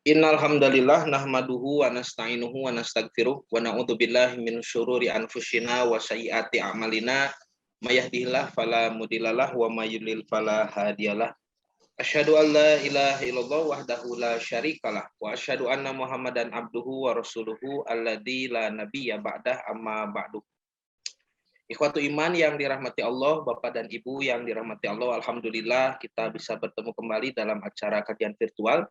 Innal hamdalillah nahmaduhu wa nasta'inuhu wa nastaghfiruh wa na'udzubillahi min syururi anfusina wa sayyiati a'malina may yahdihillahu fala mudhillalah wa may yudlil fala hadiyalah. Asyhadu an la ilaha illallah wahdahu la syarikalah wa asyhadu anna Muhammadan abduhu wa rasuluhu alladzi la nabiyya ba'dah amma ba'du. Ikhwatu iman yang dirahmati Allah, Bapak dan Ibu yang dirahmati Allah, alhamdulillah kita bisa bertemu kembali dalam acara kajian virtual.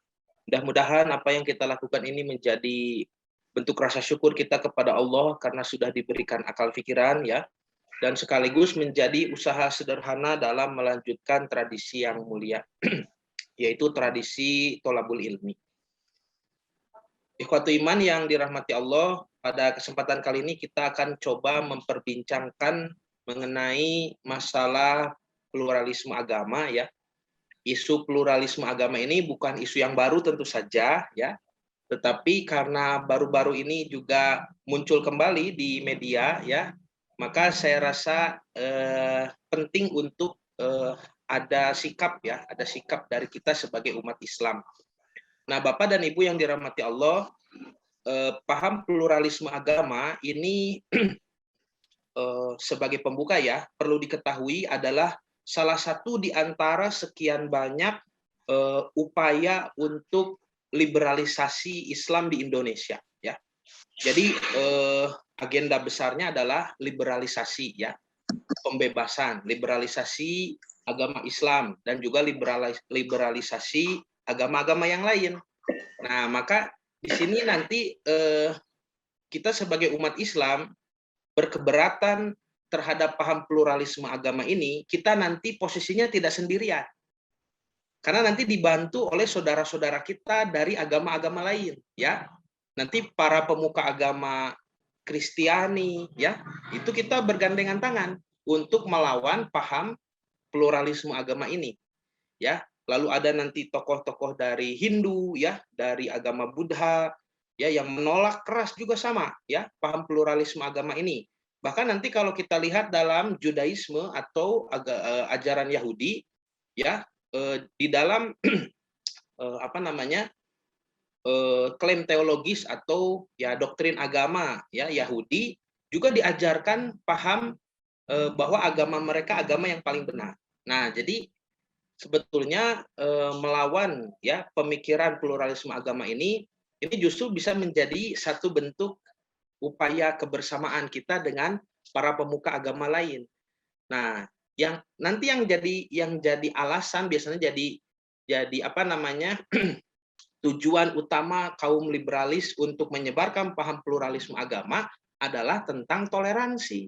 Mudah-mudahan apa yang kita lakukan ini menjadi bentuk rasa syukur kita kepada Allah karena sudah diberikan akal pikiran ya, dan sekaligus menjadi usaha sederhana dalam melanjutkan tradisi yang mulia, yaitu tradisi tholabul ilmi. Ikhwatu iman yang dirahmati Allah, pada kesempatan kali ini kita akan coba memperbincangkan mengenai masalah pluralisme agama ya. Isu pluralisme agama ini bukan isu yang baru tentu saja ya, tetapi karena baru-baru ini juga muncul kembali di media ya, maka saya rasa penting untuk ada sikap ya, ada sikap dari kita sebagai umat Islam. Nah, Bapak dan Ibu yang dirahmati Allah, paham pluralisme agama ini sebagai pembuka ya, perlu diketahui adalah salah satu di antara sekian banyak upaya untuk liberalisasi Islam di Indonesia ya. Jadi agenda besarnya adalah liberalisasi ya, pembebasan, liberalisasi agama Islam dan juga liberalisasi agama-agama yang lain. Nah, maka di sini nanti kita sebagai umat Islam berkeberatan terhadap paham pluralisme agama ini, kita nanti posisinya tidak sendirian. Karena nanti dibantu oleh saudara-saudara kita dari agama-agama lain, ya. Nanti para pemuka agama Kristiani, ya, itu kita bergandengan tangan untuk melawan paham pluralisme agama ini, ya. Lalu ada nanti tokoh-tokoh dari Hindu, ya, dari agama Buddha, ya, yang menolak keras juga sama, ya, paham pluralisme agama ini. Bahkan nanti kalau kita lihat dalam Judaisme atau ajaran Yahudi, ya, di dalam klaim teologis atau ya doktrin agama ya Yahudi juga diajarkan paham bahwa agama mereka agama yang paling benar. Nah, jadi sebetulnya melawan ya pemikiran pluralisme agama ini justru bisa menjadi satu bentuk upaya kebersamaan kita dengan para pemuka agama lain. Nah, yang nanti yang jadi alasan biasanya jadi tujuan utama kaum liberalis untuk menyebarkan paham pluralisme agama adalah tentang toleransi.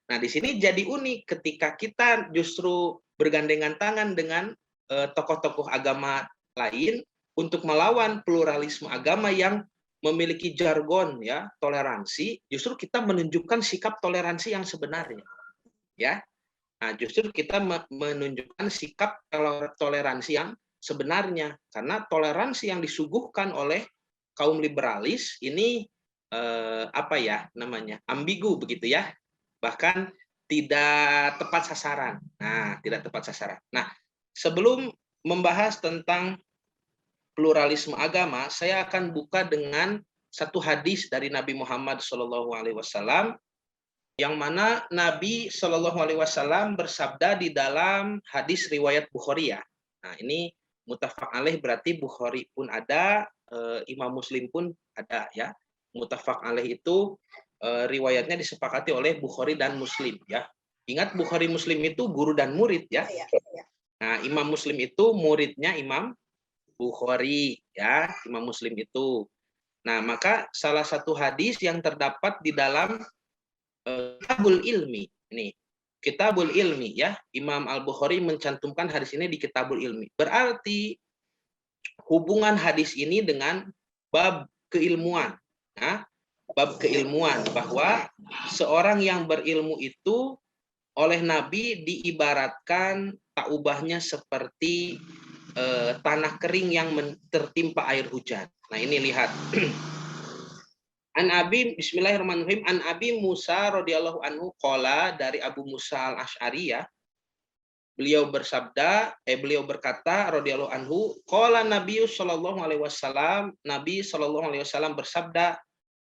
Nah, di sini jadi unik ketika kita justru bergandengan tangan dengan tokoh-tokoh agama lain untuk melawan pluralisme agama yang memiliki jargon ya toleransi, justru kita menunjukkan sikap toleransi yang sebenarnya. Ya. Nah, justru kita menunjukkan sikap toleransi yang sebenarnya, karena toleransi yang disuguhkan oleh kaum liberalis ini ambigu begitu ya, bahkan tidak tepat sasaran. Nah, tidak tepat sasaran. Nah, sebelum membahas tentang pluralisme agama, saya akan buka dengan satu hadis dari Nabi Muhammad SAW, yang mana Nabi SAW bersabda di dalam hadis riwayat Bukhari ya. Nah, ini muttafaq alaih, berarti Bukhari pun ada, Imam Muslim pun ada ya. Muttafaq alaih itu riwayatnya disepakati oleh Bukhari dan Muslim ya. Ingat, Bukhari Muslim itu guru dan murid ya. Nah, Imam Muslim itu muridnya Imam Bukhari ya, Imam Muslim itu. Nah, maka salah satu hadis yang terdapat di dalam Kitabul Ilmi, ini Kitabul Ilmi ya, Imam Al-Bukhari mencantumkan hadis ini di Kitabul Ilmi. Berarti hubungan hadis ini dengan bab keilmuan. Nah, bab keilmuan, bahwa seorang yang berilmu itu oleh Nabi diibaratkan tak ubahnya seperti tanah kering yang tertimpa air hujan. Nah, ini lihat. Bismillahirrahmanirrahim. An Abi Musa radhiyallahu anhu qala, dari Abu Musa al-Asy'ari ya. beliau berkata radhiyallahu anhu, qala Nabi sallallahu alaihi wasallam, Nabi sallallahu alaihi wasallam bersabda,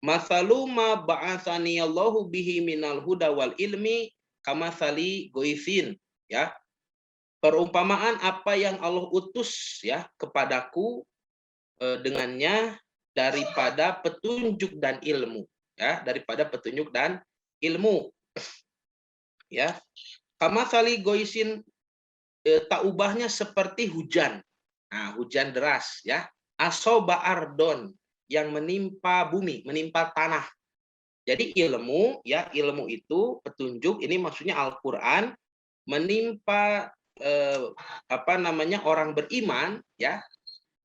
"Mathalu ma ba'atsani Allahu bihi minal huda wal ilmi kamathali goithin." Ya, perumpamaan apa yang Allah utus ya kepadaku dengannya daripada petunjuk dan ilmu, ya, daripada petunjuk dan ilmu, ya. Kamathali goisin, tak ubahnya seperti hujan. Nah, hujan deras ya. Asoba ardon, yang menimpa bumi, menimpa tanah. Jadi ilmu ya, ilmu itu petunjuk, ini maksudnya Al-Qur'an menimpa orang beriman ya,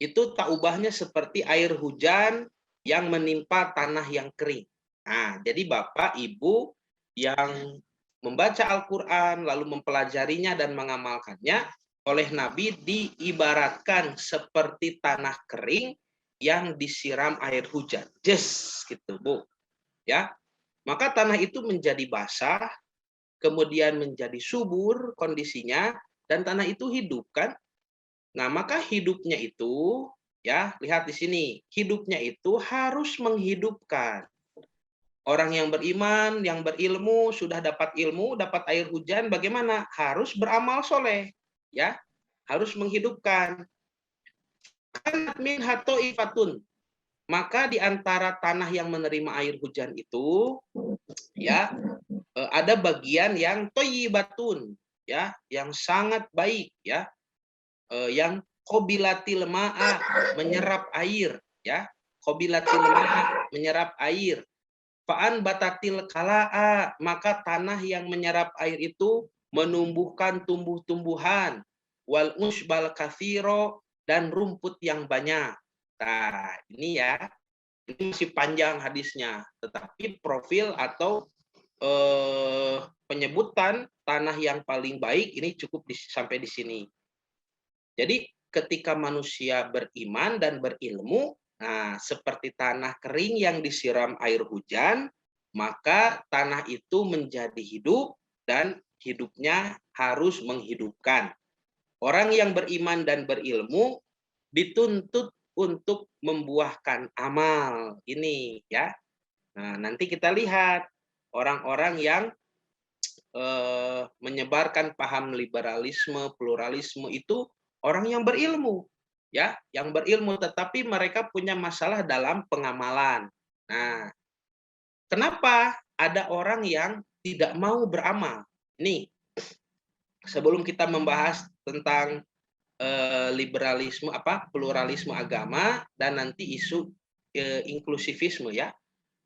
itu tak ubahnya seperti air hujan yang menimpa tanah yang kering. Nah, jadi Bapak Ibu yang membaca Al-Qur'an lalu mempelajarinya dan mengamalkannya, oleh Nabi diibaratkan seperti tanah kering yang disiram air hujan. Yes, gitu, Bu. Ya. Maka tanah itu menjadi basah, kemudian menjadi subur kondisinya, dan tanah itu hidup kan? Nah, maka hidupnya itu, ya, lihat di sini, hidupnya itu harus menghidupkan. Orang yang beriman, yang berilmu, sudah dapat ilmu, dapat air hujan, bagaimana? Harus beramal soleh, ya, harus menghidupkan. Min hato ifatun, maka di antara tanah yang menerima air hujan itu, ya, ada bagian yang toyibatun, ya, yang sangat baik, ya, yang qabilatil ma'a, menyerap air, ya, qabilatil ma'a, menyerap air. Fa'an batatil kala'a, maka tanah yang menyerap air itu menumbuhkan tumbuh-tumbuhan, wal usbal kathiro, dan rumput yang banyak. Nah, ini ya, ini masih panjang hadisnya, tetapi profil atau penyebutan tanah yang paling baik ini cukup sampai di sini. Jadi ketika manusia beriman dan berilmu, nah seperti tanah kering yang disiram air hujan, maka tanah itu menjadi hidup dan hidupnya harus menghidupkan. Orang yang beriman dan berilmu dituntut untuk membuahkan amal ini, ya. Nah, nanti kita lihat orang-orang yang menyebarkan paham liberalisme, pluralisme itu orang yang berilmu, ya, yang berilmu, tetapi mereka punya masalah dalam pengamalan. Nah, kenapa ada orang yang tidak mau beramal? Nih, sebelum kita membahas tentang liberalisme, pluralisme agama, dan nanti isu inklusivisme, ya,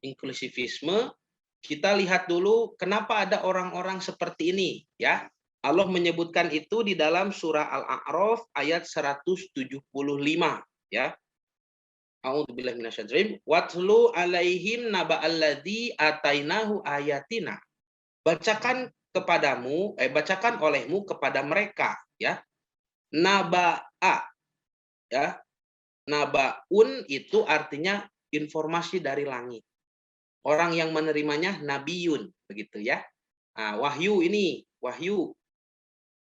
inklusivisme, kita lihat dulu kenapa ada orang-orang seperti ini, ya. Allah menyebutkan itu di dalam surah Al-A'raf ayat 175, ya. A'udzubillahi minasyaitonir rajim. Watlu alaihim naba'alladzi atainahu ayatina. Bacakan kepadamu, bacakan olehmu kepada mereka, ya. Naba'a, ya. Nabaun itu artinya informasi dari langit. Orang yang menerimanya nabiyun, begitu ya. Nah, wahyu ini, wahyu.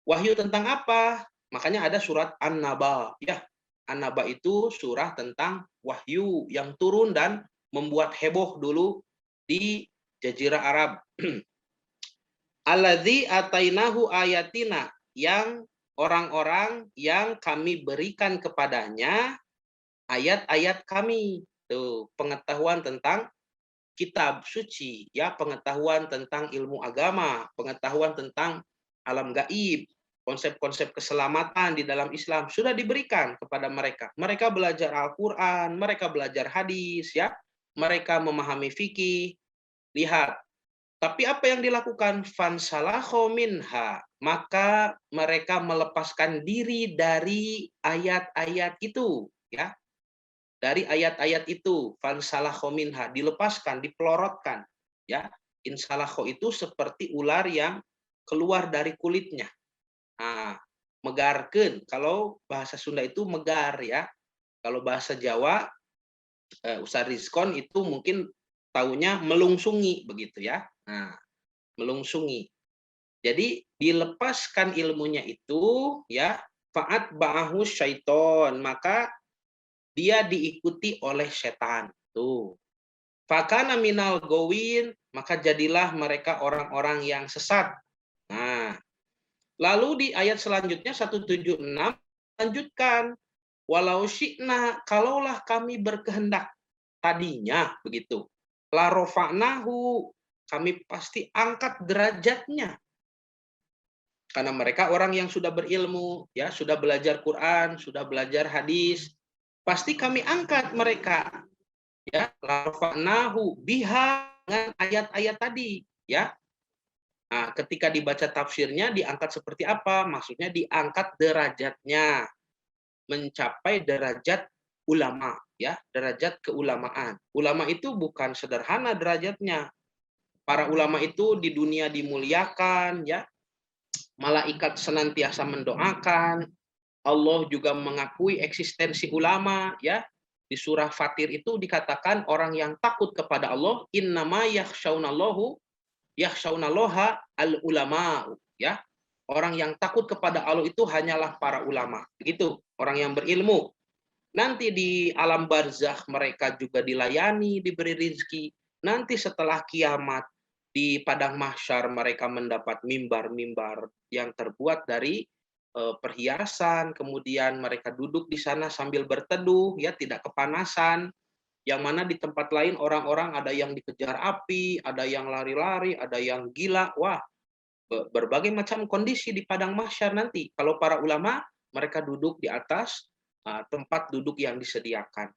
Wahyu tentang apa? Makanya ada surat An-Naba, ya. An-Naba itu surah tentang wahyu yang turun dan membuat heboh dulu di Jazirah Arab. Alladzi atainahu ayatina, yang orang-orang yang kami berikan kepadanya ayat-ayat kami. Tuh, pengetahuan tentang kitab suci, ya, pengetahuan tentang ilmu agama, pengetahuan tentang alam gaib, konsep-konsep keselamatan di dalam Islam sudah diberikan kepada mereka. Mereka belajar Al-Qur'an, mereka belajar hadis, ya. Mereka memahami fikih. Lihat, tapi apa yang dilakukan? Fansalakho minha, maka mereka melepaskan diri dari ayat-ayat itu, ya. Dari ayat-ayat itu, fansalakho minha, dilepaskan, dipelorotkan, ya. Insalakho itu seperti ular yang keluar dari kulitnya. Nah, megarkeun, kalau bahasa Sunda itu megar, ya. Kalau bahasa Jawa, Ustaz Rizkon itu mungkin taunya melungsungi, begitu ya. Nah, melungsungi. Jadi dilepaskan ilmunya itu, ya, faat ba'ahu syaiton, maka dia diikuti oleh setan. Tuh. Fakana minal gowin, maka jadilah mereka orang-orang yang sesat. Nah, lalu di ayat selanjutnya 176 lanjutkan, walau syi'na, kalaulah kami berkehendak, tadinya begitu. La rofa'nahu, kami pasti angkat derajatnya. Karena mereka orang yang sudah berilmu, ya, sudah belajar Quran, sudah belajar hadis, pasti kami angkat mereka, ya, la rofa'nahu biha, dengan ayat-ayat tadi, ya. Nah, ketika dibaca tafsirnya diangkat seperti apa? Maksudnya diangkat derajatnya, mencapai derajat ulama, ya, derajat keulamaan. Ulama itu bukan sederhana derajatnya. Para ulama itu di dunia dimuliakan, ya. Malaikat senantiasa mendoakan. Allah juga mengakui eksistensi ulama, ya. Di surah Fatir itu dikatakan orang yang takut kepada Allah, innama yakhshaunallaha al ulama, ya. Orang yang takut kepada Allah itu hanyalah para ulama. Begitu, orang yang berilmu. Nanti di alam barzakh mereka juga dilayani, diberi rezeki. Nanti setelah kiamat di padang mahsyar mereka mendapat mimbar-mimbar yang terbuat dari perhiasan, kemudian mereka duduk di sana sambil berteduh, ya, tidak kepanasan. Yang mana di tempat lain orang-orang ada yang dikejar api, ada yang lari-lari, ada yang gila. Wah, berbagai macam kondisi di padang mahsyar nanti. Kalau para ulama, mereka duduk di atas tempat duduk yang disediakan.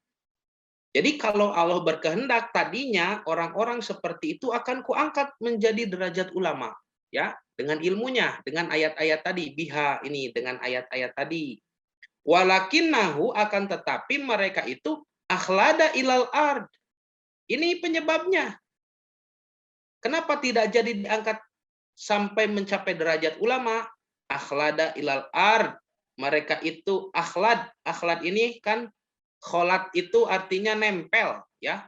Jadi kalau Allah berkehendak, tadinya orang-orang seperti itu akan kuangkat menjadi derajat ulama, ya, dengan ilmunya, dengan ayat-ayat tadi, biha ini dengan ayat-ayat tadi. Walakinnahu, akan tetapi mereka itu akhlada ilal ard. Ini penyebabnya. Kenapa tidak jadi diangkat sampai mencapai derajat ulama? Akhlada ilal ard. Mereka itu akhlad. Akhlad ini kan, kholat itu artinya nempel, ya.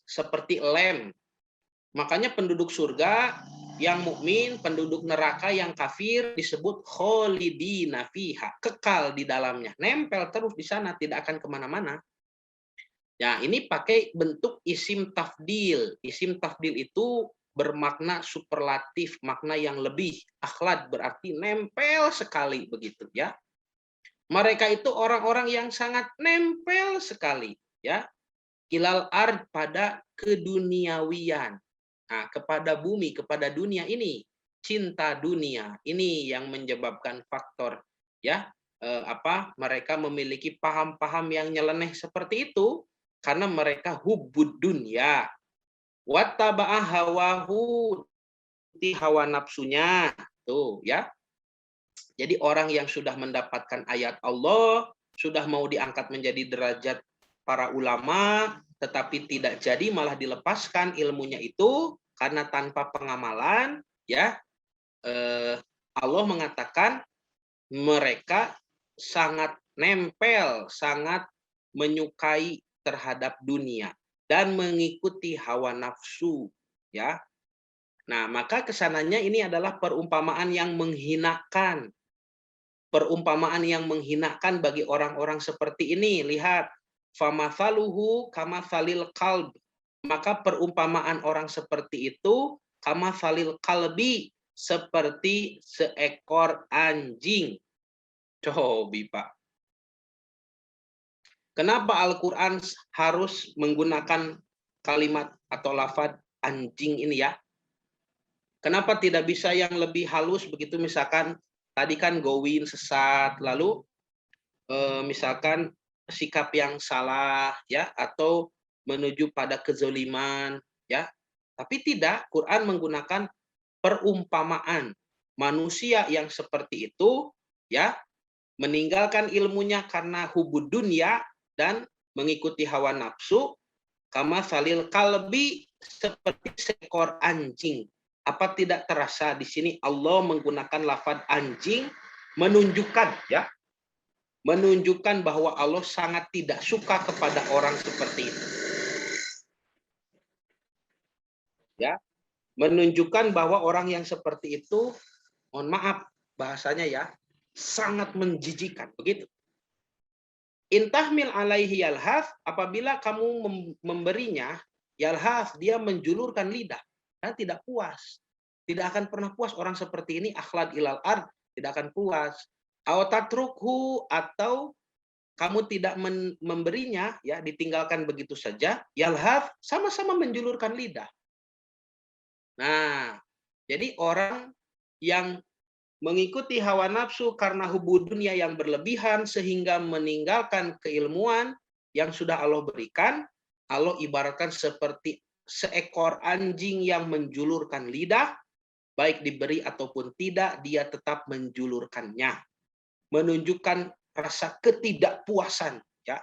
Seperti lem. Makanya penduduk surga yang mukmin, penduduk neraka yang kafir disebut kholidina fiha, kekal di dalamnya, nempel terus di sana, tidak akan kemana-mana. Ya, ini pakai bentuk isim tafdil. Isim tafdil itu bermakna superlatif, makna yang lebih. Akhlad berarti nempel sekali, begitu, ya. Mereka itu orang-orang yang sangat nempel sekali, ya. Ilal ard, pada keduniawian. Nah, kepada bumi, kepada dunia ini, cinta dunia ini yang menyebabkan faktor, ya, mereka memiliki paham-paham yang nyeleneh seperti itu karena mereka hubbud dunya, wattaba'ah hawahu, di hawa nafsunya, tuh, ya. Jadi orang yang sudah mendapatkan ayat Allah, sudah mau diangkat menjadi derajat para ulama, tetapi tidak jadi, malah dilepaskan ilmunya itu karena tanpa pengamalan, ya. Allah mengatakan mereka sangat nempel, sangat menyukai terhadap dunia dan mengikuti hawa nafsu, ya. Nah, maka kesananya ini adalah perumpamaan yang menghinakan. Perumpamaan yang menghinakan bagi orang-orang seperti ini. Lihat, famathaluhu kamathalil qalb. Maka perumpamaan orang seperti itu kamathalil qalbi, seperti seekor anjing. Cobi, Pak. Kenapa Al-Qur'an harus menggunakan kalimat atau lafaz anjing ini, ya? Kenapa tidak bisa yang lebih halus begitu, misalkan tadi kan gowin, sesat, lalu misalkan sikap yang salah, ya, atau menuju pada kezoliman, ya. Tapi tidak, Quran menggunakan perumpamaan manusia yang seperti itu, ya, meninggalkan ilmunya karena hubud dunya dan mengikuti hawa nafsu, kama salil kalbi, seperti seekor anjing. Apa tidak terasa di sini Allah menggunakan lafaz anjing menunjukkan, ya, menunjukkan bahwa Allah sangat tidak suka kepada orang seperti itu. Ya. menunjukkan bahwa orang yang seperti itu, mohon maaf bahasanya ya, sangat menjijikan, begitu. Intahmil alaihi yalhaf, apabila kamu memberinya yalhaf, dia menjulurkan lidah, dan tidak puas. Tidak akan pernah puas orang seperti ini, akhlad ilal ard, tidak akan puas. Autatrukhu, atau kamu tidak memberinya, ya ditinggalkan begitu saja, yalhaf, sama-sama menjulurkan lidah. Nah, jadi orang yang mengikuti hawa nafsu karena hubud dunia yang berlebihan sehingga meninggalkan keilmuan yang sudah Allah berikan, Allah ibaratkan seperti seekor anjing yang menjulurkan lidah, baik diberi ataupun tidak, dia tetap menjulurkannya, menunjukkan rasa ketidakpuasan, ya.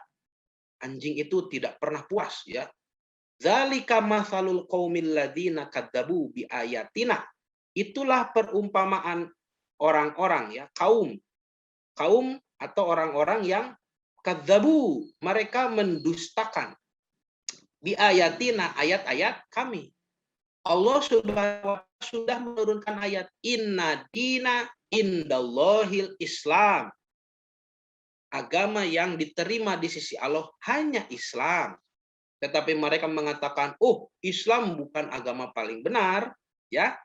Anjing itu tidak pernah puas, ya. Zalika mathalul qaumil ladzina kadzabu bi ayatina. Itulah perumpamaan orang-orang, ya, kaum atau orang-orang yang kadzabu, mereka mendustakan bi ayatina, ayat-ayat kami. Allah sudah menurunkan ayat, inna dina indallahil Islam. Agama yang diterima di sisi Allah hanya Islam. Tetapi mereka mengatakan, oh, Islam bukan agama paling benar, ya.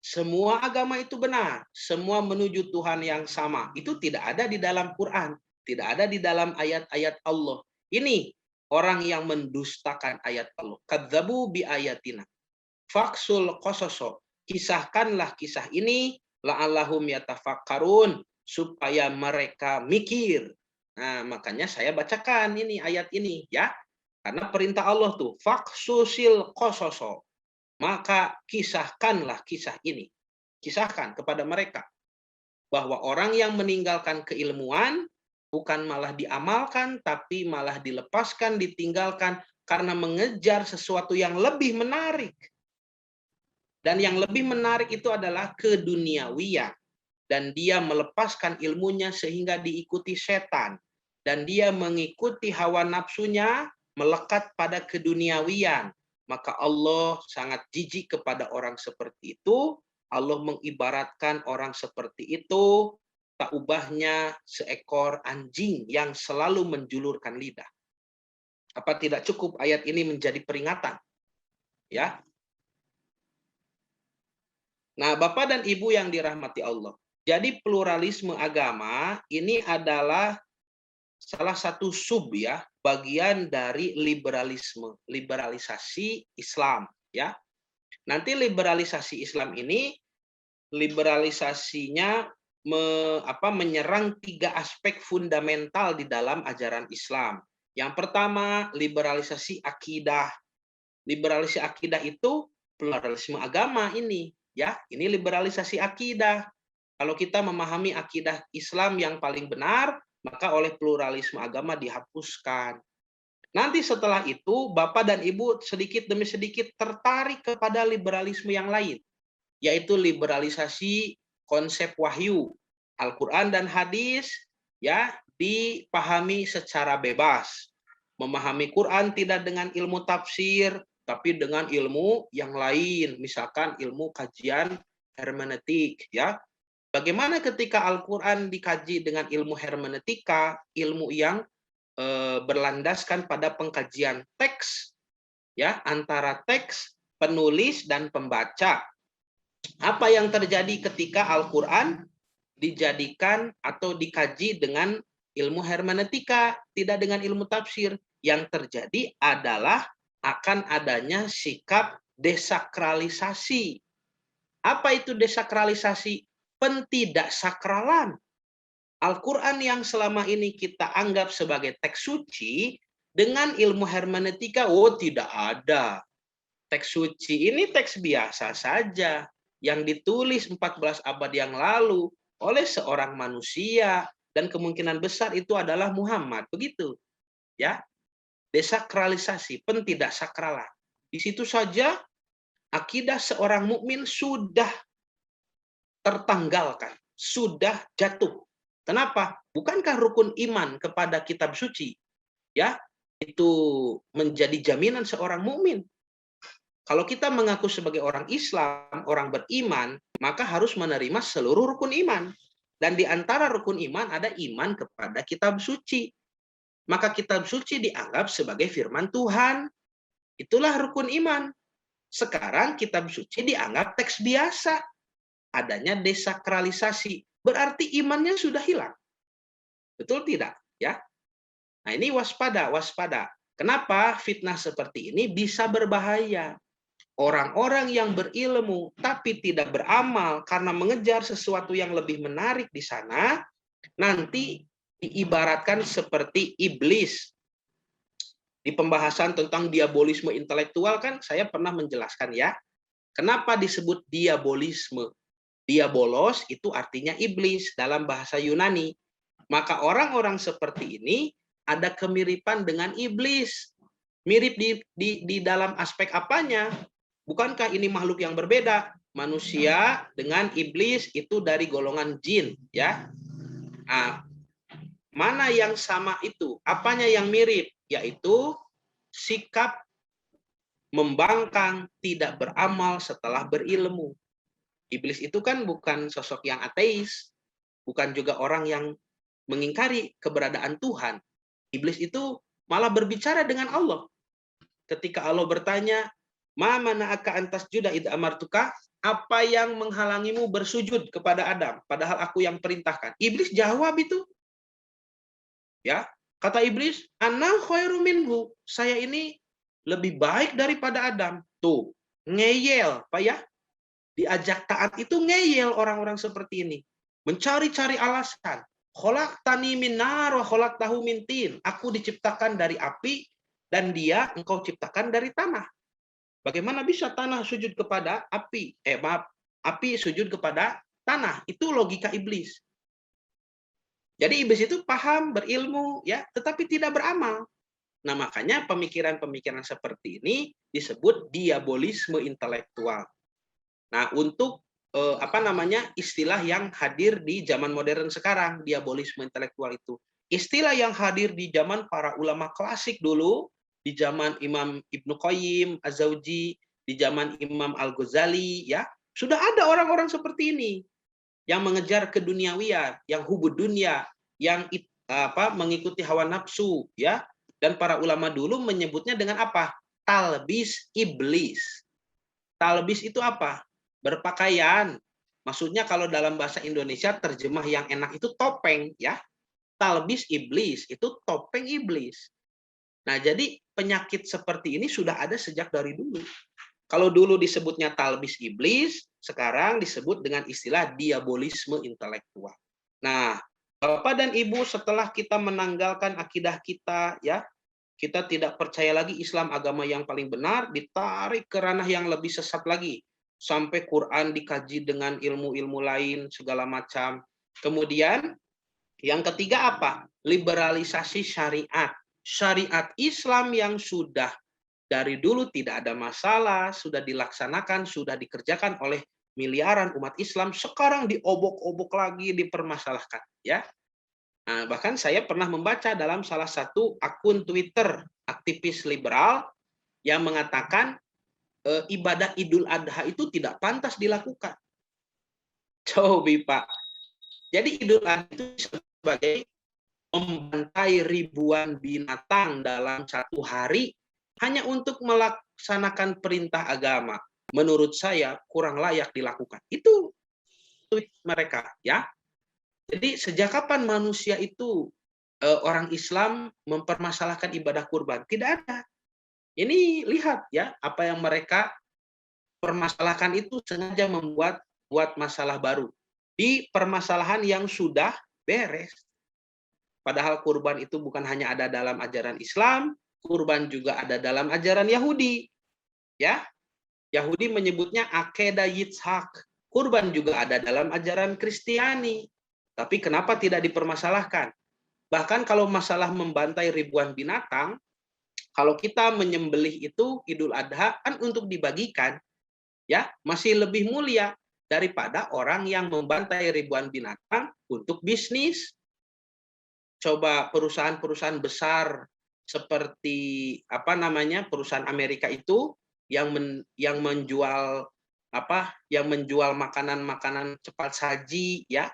Semua agama itu benar, semua menuju Tuhan yang sama. Itu tidak ada di dalam Quran, tidak ada di dalam ayat-ayat Allah. Ini orang yang mendustakan ayat Allah. Kadzabu bi ayatina. Faksul qososo. Kisahkanlah kisah ini la'allahum yatafakkarun, supaya mereka mikir. Nah, makanya saya bacakan ini ayat ini, ya. Karena perintah Allah tuh, faksusil qososo. Maka kisahkanlah kisah ini. Kisahkan kepada mereka bahwa orang yang meninggalkan keilmuan bukan malah diamalkan, tapi malah dilepaskan, ditinggalkan karena mengejar sesuatu yang lebih menarik. Dan yang lebih menarik itu adalah keduniawian. Dan dia melepaskan ilmunya sehingga diikuti setan. Dan dia mengikuti hawa nafsunya, melekat pada keduniawian. Maka Allah sangat jijik kepada orang seperti itu. Allah mengibaratkan orang seperti itu, tak ubahnya seekor anjing yang selalu menjulurkan lidah. Apa tidak cukup ayat ini menjadi peringatan? Ya. Nah, Bapak dan Ibu yang dirahmati Allah. Jadi pluralisme agama ini adalah salah satu sub, ya, bagian dari liberalisme, liberalisasi Islam, ya. Nanti liberalisasi Islam ini liberalisasinya menyerang 3 aspek fundamental di dalam ajaran Islam. Yang pertama, liberalisasi akidah. Liberalisasi akidah itu pluralisme agama ini, ya. Ini liberalisasi akidah. Kalau kita memahami akidah Islam yang paling benar, maka oleh pluralisme agama dihapuskan. Nanti setelah itu, Bapak dan Ibu sedikit demi sedikit tertarik kepada liberalisme yang lain, yaitu liberalisasi konsep wahyu. Al-Quran dan hadis, ya, dipahami secara bebas. Memahami Quran tidak dengan ilmu tafsir, tapi dengan ilmu yang lain, misalkan ilmu kajian hermeneutik, ya. Bagaimana ketika Al-Quran dikaji dengan ilmu hermeneutika, ilmu yang berlandaskan pada pengkajian teks, ya, antara teks, penulis dan pembaca. Apa yang terjadi ketika Al-Quran dijadikan atau dikaji dengan ilmu hermeneutika, tidak dengan ilmu tafsir? Yang terjadi adalah akan adanya sikap desakralisasi. Apa itu desakralisasi? Pentidaksakralan. Al-Quran yang selama ini kita anggap sebagai teks suci, dengan ilmu hermeneutika, oh, tidak ada. Teks suci ini teks biasa saja, yang ditulis 14 abad yang lalu oleh seorang manusia, dan kemungkinan besar itu adalah Muhammad, begitu, ya. Desakralisasi, pentidaksakralan. Di situ saja akidah seorang mukmin sudah tertanggalkan, sudah jatuh. Kenapa? Bukankah rukun iman kepada kitab suci, ya, itu menjadi jaminan seorang mukmin? Kalau kita mengaku sebagai orang Islam, orang beriman, maka harus menerima seluruh rukun iman. Dan di antara rukun iman ada iman kepada kitab suci. Maka kitab suci dianggap sebagai firman Tuhan. Itulah rukun iman. Sekarang kitab suci dianggap teks biasa. Adanya desakralisasi. Berarti imannya sudah hilang. Betul tidak? Ya. Nah, ini waspada, waspada. Kenapa fitnah seperti ini bisa berbahaya? Orang-orang yang berilmu tapi tidak beramal karena mengejar sesuatu yang lebih menarik di sana, nanti diibaratkan seperti iblis. Di pembahasan tentang diabolisme intelektual kan saya pernah menjelaskan ya, kenapa disebut diabolisme. Diabolos itu artinya iblis dalam bahasa Yunani. Maka orang-orang seperti ini ada kemiripan dengan iblis. Mirip di dalam aspek apanya? Bukankah ini makhluk yang berbeda? Manusia dengan iblis itu dari golongan jin, ya. Nah, mana yang sama itu? Apanya yang mirip? Yaitu sikap membangkang, tidak beramal setelah berilmu. Iblis itu kan bukan sosok yang ateis, bukan juga orang yang mengingkari keberadaan Tuhan. Iblis itu malah berbicara dengan Allah. Ketika Allah bertanya, "Ma mana'aka antas juda id amartuka?" Apa yang menghalangimu bersujud kepada Adam padahal aku yang perintahkan? Iblis jawab itu. Ya, kata iblis, "Ana khairu minhu." Saya ini lebih baik daripada Adam. Tuh, ngeyel, Pak ya. Diajak taat itu ngeyel orang-orang seperti ini. Mencari-cari alasan. Khalaqtani min nar wa khalaqtahu min tin. Aku diciptakan dari api dan dia engkau ciptakan dari tanah. Bagaimana bisa tanah sujud kepada api? Api sujud kepada tanah. Itu logika iblis. Jadi iblis itu paham, berilmu, ya, tetapi tidak beramal. Nah, makanya pemikiran-pemikiran seperti ini disebut diabolisme intelektual. Nah, untuk istilah yang hadir di zaman modern sekarang, diabolisme intelektual itu. Istilah yang hadir di zaman para ulama klasik dulu, di zaman Imam Ibnu Qayyim Az-Zawji, di zaman Imam Al-Ghazali, ya, sudah ada orang-orang seperti ini yang mengejar keduniawian, yang hubud dunia, yang mengikuti hawa nafsu, ya. Dan para ulama dulu menyebutnya dengan apa? Talbis iblis. Talbis itu apa? Berpakaian. Maksudnya kalau dalam bahasa Indonesia terjemah yang enak itu topeng, ya. Talbis iblis itu topeng iblis. Nah, jadi penyakit seperti ini sudah ada sejak dari dulu. Kalau dulu disebutnya talbis iblis, sekarang disebut dengan istilah diabolisme intelektual. Nah, Bapak dan Ibu, setelah kita menanggalkan akidah kita, ya, kita tidak percaya lagi Islam agama yang paling benar, ditarik ke ranah yang lebih sesat lagi. Sampai Quran dikaji dengan ilmu-ilmu lain, segala macam. Kemudian, yang ketiga apa? Liberalisasi syariat. Syariat Islam yang sudah dari dulu tidak ada masalah, sudah dilaksanakan, sudah dikerjakan oleh miliaran umat Islam, sekarang diobok-obok lagi, dipermasalahkan. Ya, nah, bahkan saya pernah membaca dalam salah satu akun Twitter aktivis liberal yang mengatakan ibadah Idul Adha itu tidak pantas dilakukan. Coba Pak. Jadi Idul Adha itu sebagai membantai ribuan binatang dalam satu hari hanya untuk melaksanakan perintah agama. Menurut saya kurang layak dilakukan. Itu tweet mereka, ya. Jadi sejak kapan manusia itu orang Islam mempermasalahkan ibadah kurban? Tidak ada. Ini lihat ya, apa yang mereka permasalahkan itu sengaja buat masalah baru di permasalahan yang sudah beres. Padahal kurban itu bukan hanya ada dalam ajaran Islam, kurban juga ada dalam ajaran Yahudi. Ya, Yahudi menyebutnya Akedah Yitzhak. Kurban juga ada dalam ajaran Kristiani. Tapi kenapa tidak dipermasalahkan? Bahkan kalau masalah membantai ribuan binatang, kalau kita menyembelih itu Idul Adha kan untuk dibagikan, ya, masih lebih mulia daripada orang yang membantai ribuan binatang untuk bisnis. Coba perusahaan-perusahaan besar seperti perusahaan Amerika itu yang menjual yang menjual makanan-makanan cepat saji ya,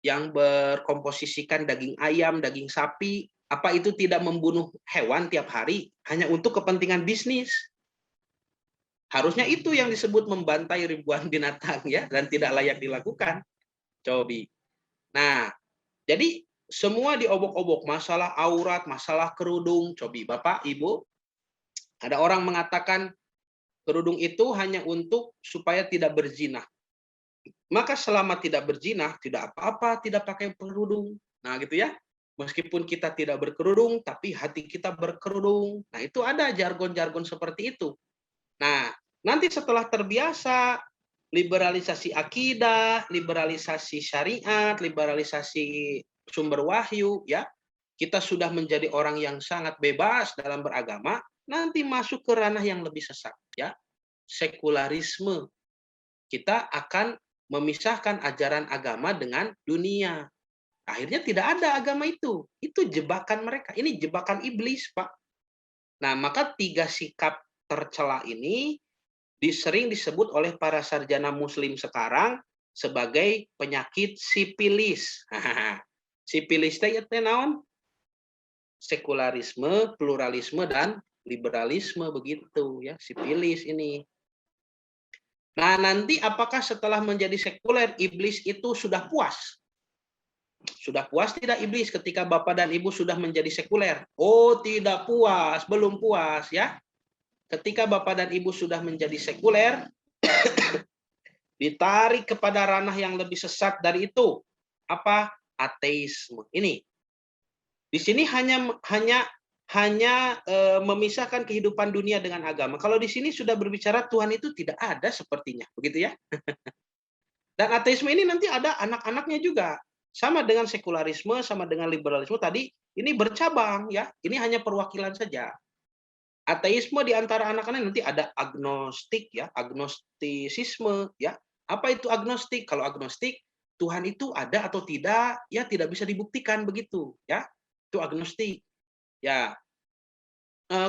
yang berkomposisikan daging ayam, daging sapi, apa itu tidak membunuh hewan tiap hari hanya untuk kepentingan bisnis? Harusnya itu yang disebut membantai ribuan binatang ya, dan tidak layak dilakukan. Cobi. Nah, jadi semua diobok-obok, masalah aurat, masalah kerudung. Cobi, Bapak, Ibu, ada orang mengatakan kerudung itu hanya untuk supaya tidak berzina. Maka selama tidak berzina, tidak apa-apa tidak pakai kerudung. Nah, gitu ya. Meskipun kita tidak berkerudung, tapi hati kita berkerudung. Nah, itu ada jargon-jargon seperti itu. Nah, nanti setelah terbiasa liberalisasi akidah, liberalisasi syariat, liberalisasi sumber wahyu, ya, kita sudah menjadi orang yang sangat bebas dalam beragama, nanti masuk ke ranah yang lebih sesat, ya, sekularisme. Kita akan memisahkan ajaran agama dengan dunia. Akhirnya tidak ada agama itu. Itu jebakan mereka. Ini jebakan iblis, Pak. Nah, maka 3 sikap tercela ini sering disebut oleh para sarjana muslim sekarang sebagai penyakit sipilis. Sipilis itu naon? Sekularisme, pluralisme, dan liberalisme, begitu ya, sipilis ini. Nah, nanti apakah setelah menjadi sekuler, iblis itu sudah puas? Sudah puas tidak iblis ketika Bapak dan Ibu sudah menjadi sekuler? Oh, tidak puas, belum puas ya. Ketika Bapak dan Ibu sudah menjadi sekuler, ditarik kepada ranah yang lebih sesat dari itu. Apa? Ateisme. Ini. Di sini hanya memisahkan kehidupan dunia dengan agama. Kalau di sini sudah berbicara Tuhan itu tidak ada sepertinya, begitu ya. Dan ateisme ini nanti ada anak-anaknya juga. Sama dengan sekularisme, sama dengan liberalisme tadi, ini bercabang ya. Ini hanya perwakilan saja. Ateisme di antara anak-anak nanti ada agnostik ya, agnostisisme ya. Apa itu agnostik? Kalau agnostik, Tuhan itu ada atau tidak, ya tidak bisa dibuktikan begitu ya. Itu agnostik. Ya,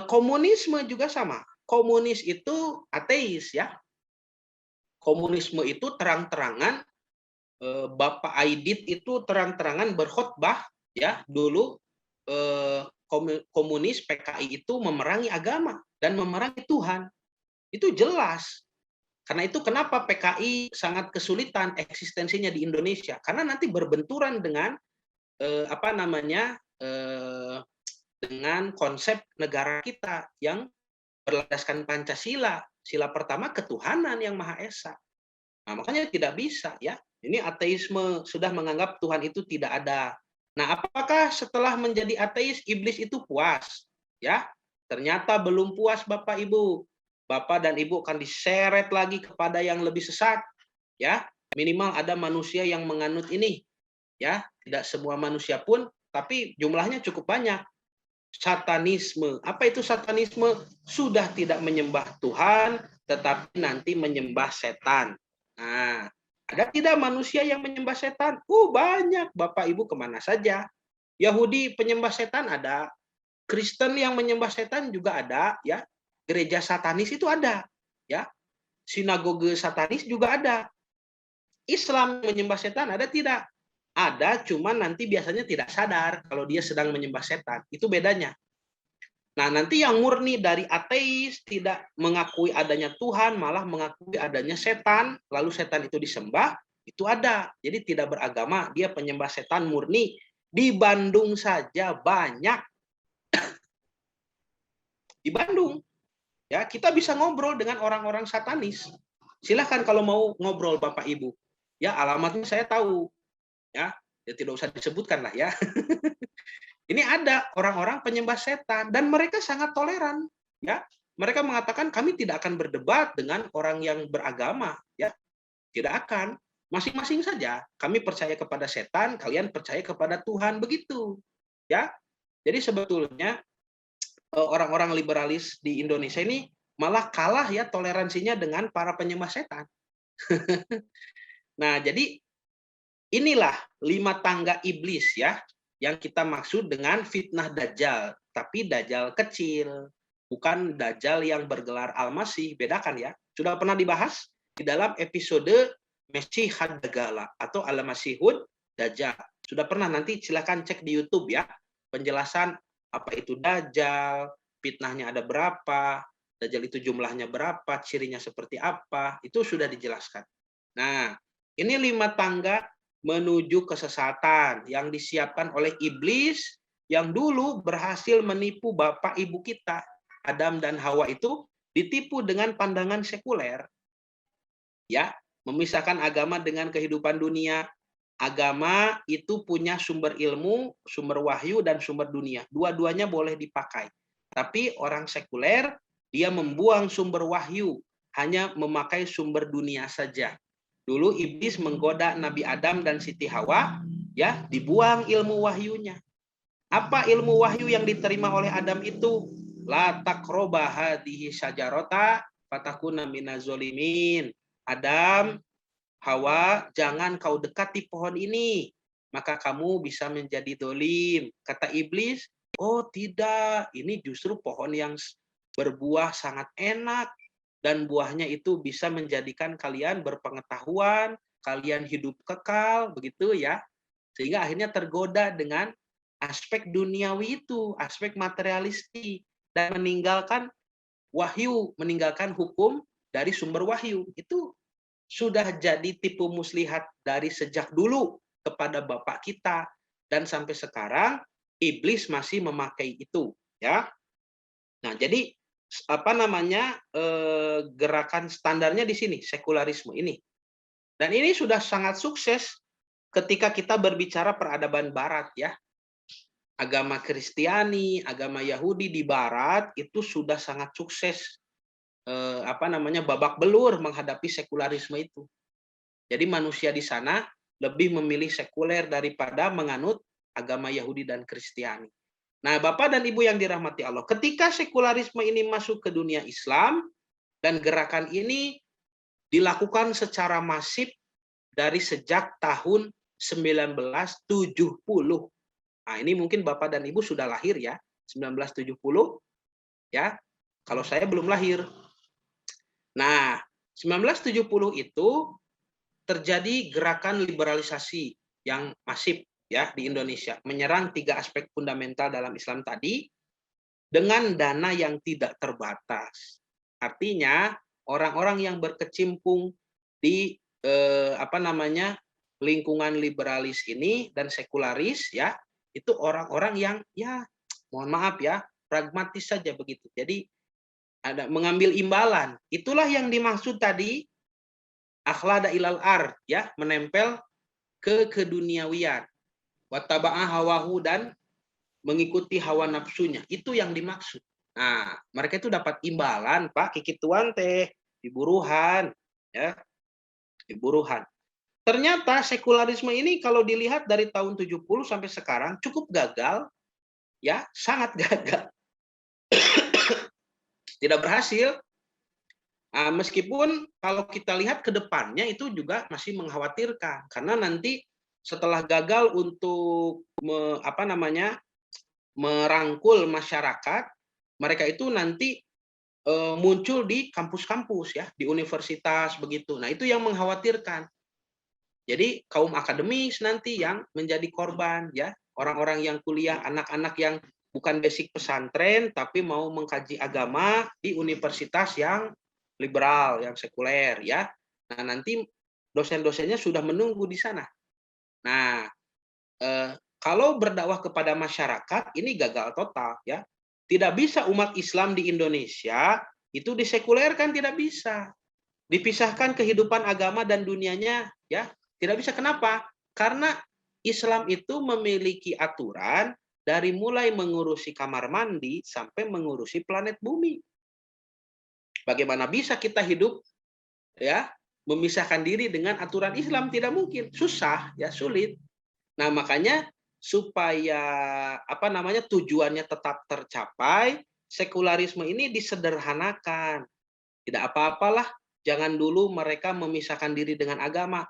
komunisme juga sama. Komunis itu ateis ya. Komunisme itu terang-terangan Bapak Aidit itu terang-terangan berkhotbah ya dulu komunis PKI itu memerangi agama dan memerangi Tuhan. Itu jelas. Karena itu kenapa PKI sangat kesulitan eksistensinya di Indonesia, karena nanti berbenturan dengan dengan konsep negara kita yang berlandaskan Pancasila. Sila pertama ketuhanan yang Maha Esa. Nah, makanya tidak bisa ya. Ini ateisme sudah menganggap Tuhan itu tidak ada. Nah, apakah setelah menjadi ateis iblis itu puas? Ya, ternyata belum puas Bapak Ibu. Bapak dan Ibu akan diseret lagi kepada yang lebih sesat. Ya, minimal ada manusia yang menganut ini. Ya, tidak semua manusia pun, tapi jumlahnya cukup banyak. Satanisme. Apa itu satanisme? Sudah tidak menyembah Tuhan, tetapi nanti menyembah setan. Nah, ada tidak manusia yang menyembah setan? Banyak. Bapak Ibu kemana saja? Yahudi penyembah setan ada. Kristen yang menyembah setan juga ada. Ya, gereja satanis itu ada. Ya, sinagoge satanis juga ada. Islam menyembah setan ada tidak? Ada, cuman nanti biasanya tidak sadar kalau dia sedang menyembah setan. Itu bedanya. Nah, nanti yang murni dari ateis, tidak mengakui adanya Tuhan, malah mengakui adanya setan, lalu setan itu disembah, itu ada. Jadi tidak beragama, dia penyembah setan murni. Di Bandung saja banyak. Di Bandung. Ya, kita bisa ngobrol dengan orang-orang satanis. Silahkan kalau mau ngobrol Bapak Ibu. Ya, alamatnya saya tahu. Ya tidak usah disebutkan lah ya. Ini ada orang-orang penyembah setan dan mereka sangat toleran ya. Mereka mengatakan kami tidak akan berdebat dengan orang yang beragama ya. Tidak akan. Masing-masing saja. Kami percaya kepada setan, kalian percaya kepada Tuhan, begitu. Ya. Jadi sebetulnya orang-orang liberalis di Indonesia ini malah kalah ya toleransinya dengan para penyembah setan. Nah, jadi inilah 5 tangga iblis ya, yang kita maksud dengan fitnah Dajjal, tapi Dajjal kecil. bukan Dajjal yang bergelar Al-Masih, bedakan ya. Sudah pernah dibahas di dalam episode Mesih Had-Dagala atau Al-Masihud Dajjal. Sudah pernah, nanti silakan cek di YouTube ya, penjelasan apa itu Dajjal, fitnahnya ada berapa, Dajjal itu jumlahnya berapa, cirinya seperti apa, itu sudah dijelaskan. Nah, ini 5 tangga menuju kesesatan yang disiapkan oleh iblis yang dulu berhasil menipu bapak ibu kita, Adam dan Hawa itu ditipu dengan pandangan sekuler. Ya, memisahkan agama dengan kehidupan dunia. Agama itu punya sumber ilmu, sumber wahyu, dan sumber dunia. Dua-duanya boleh dipakai. Tapi orang sekuler, dia membuang sumber wahyu, hanya memakai sumber dunia saja. Dulu iblis menggoda Nabi Adam dan Siti Hawa, ya, dibuang ilmu wahyunya. Apa ilmu wahyu yang diterima oleh Adam itu? La taqroba hadhihi syajarata fatakuna minazolimin. Adam, Hawa, jangan kau dekati pohon ini, maka kamu bisa menjadi dolim. Kata iblis, oh tidak, ini justru pohon yang berbuah sangat enak, dan buahnya itu bisa menjadikan kalian berpengetahuan, kalian hidup kekal, begitu ya. Sehingga akhirnya tergoda dengan aspek duniawi itu, aspek materialistik, dan meninggalkan wahyu, meninggalkan hukum dari sumber wahyu. Itu sudah jadi tipu muslihat dari sejak dulu kepada bapak kita, dan sampai sekarang iblis masih memakai itu, ya. Nah, jadi apa namanya, gerakan standarnya di sini sekularisme ini. Dan ini sudah sangat sukses ketika kita berbicara peradaban barat, ya. Agama Kristiani, agama Yahudi di barat itu sudah sangat sukses babak belur menghadapi sekularisme itu. Jadi manusia di sana lebih memilih sekuler daripada menganut agama Yahudi dan Kristiani. Nah, Bapak dan Ibu yang dirahmati Allah, ketika sekularisme ini masuk ke dunia Islam dan gerakan ini dilakukan secara masif dari sejak tahun 1970. Nah, ini mungkin Bapak dan Ibu sudah lahir ya, 1970 ya. Kalau saya belum lahir. Nah, 1970 itu terjadi gerakan liberalisasi yang masif ya di Indonesia, menyerang 3 aspek fundamental dalam Islam tadi dengan dana yang tidak terbatas. Artinya orang-orang yang berkecimpung di lingkungan liberalis ini dan sekularis ya, itu orang-orang yang ya mohon maaf ya, pragmatis saja begitu. Jadi ada mengambil imbalan. Itulah yang dimaksud tadi akhlada ilal ard ya, menempel ke keduniawian. Wattaba'a hawahu, dan mengikuti hawa nafsunya. Itu yang dimaksud. Nah, mereka itu dapat imbalan, Pak, kikituan teh, diburuhan ya, diburuhan. Ternyata sekularisme ini kalau dilihat dari tahun 70 sampai sekarang cukup gagal ya, sangat gagal. Tidak berhasil. Meskipun kalau kita lihat ke depannya itu juga masih mengkhawatirkan, karena nanti setelah gagal untuk merangkul masyarakat, mereka itu nanti muncul di kampus-kampus ya, di universitas begitu. Nah, itu yang mengkhawatirkan. Jadi kaum akademis nanti yang menjadi korban ya, orang-orang yang kuliah, anak-anak yang bukan basic pesantren tapi mau mengkaji agama di universitas yang liberal, yang sekuler ya. Nah, nanti dosen-dosennya sudah menunggu di sana. Nah, kalau berdakwah kepada masyarakat ini gagal total ya. Tidak bisa umat Islam di Indonesia itu disekulerkan, tidak bisa. Dipisahkan kehidupan agama dan dunianya ya, tidak bisa. Kenapa? Karena Islam itu memiliki aturan dari mulai mengurusi kamar mandi sampai mengurusi planet bumi. Bagaimana bisa kita hidup ya memisahkan diri dengan aturan Islam? Tidak mungkin, susah ya, sulit. Nah, makanya supaya tujuannya tetap tercapai, sekularisme ini disederhanakan. Tidak apa-apalah, jangan dulu mereka memisahkan diri dengan agama.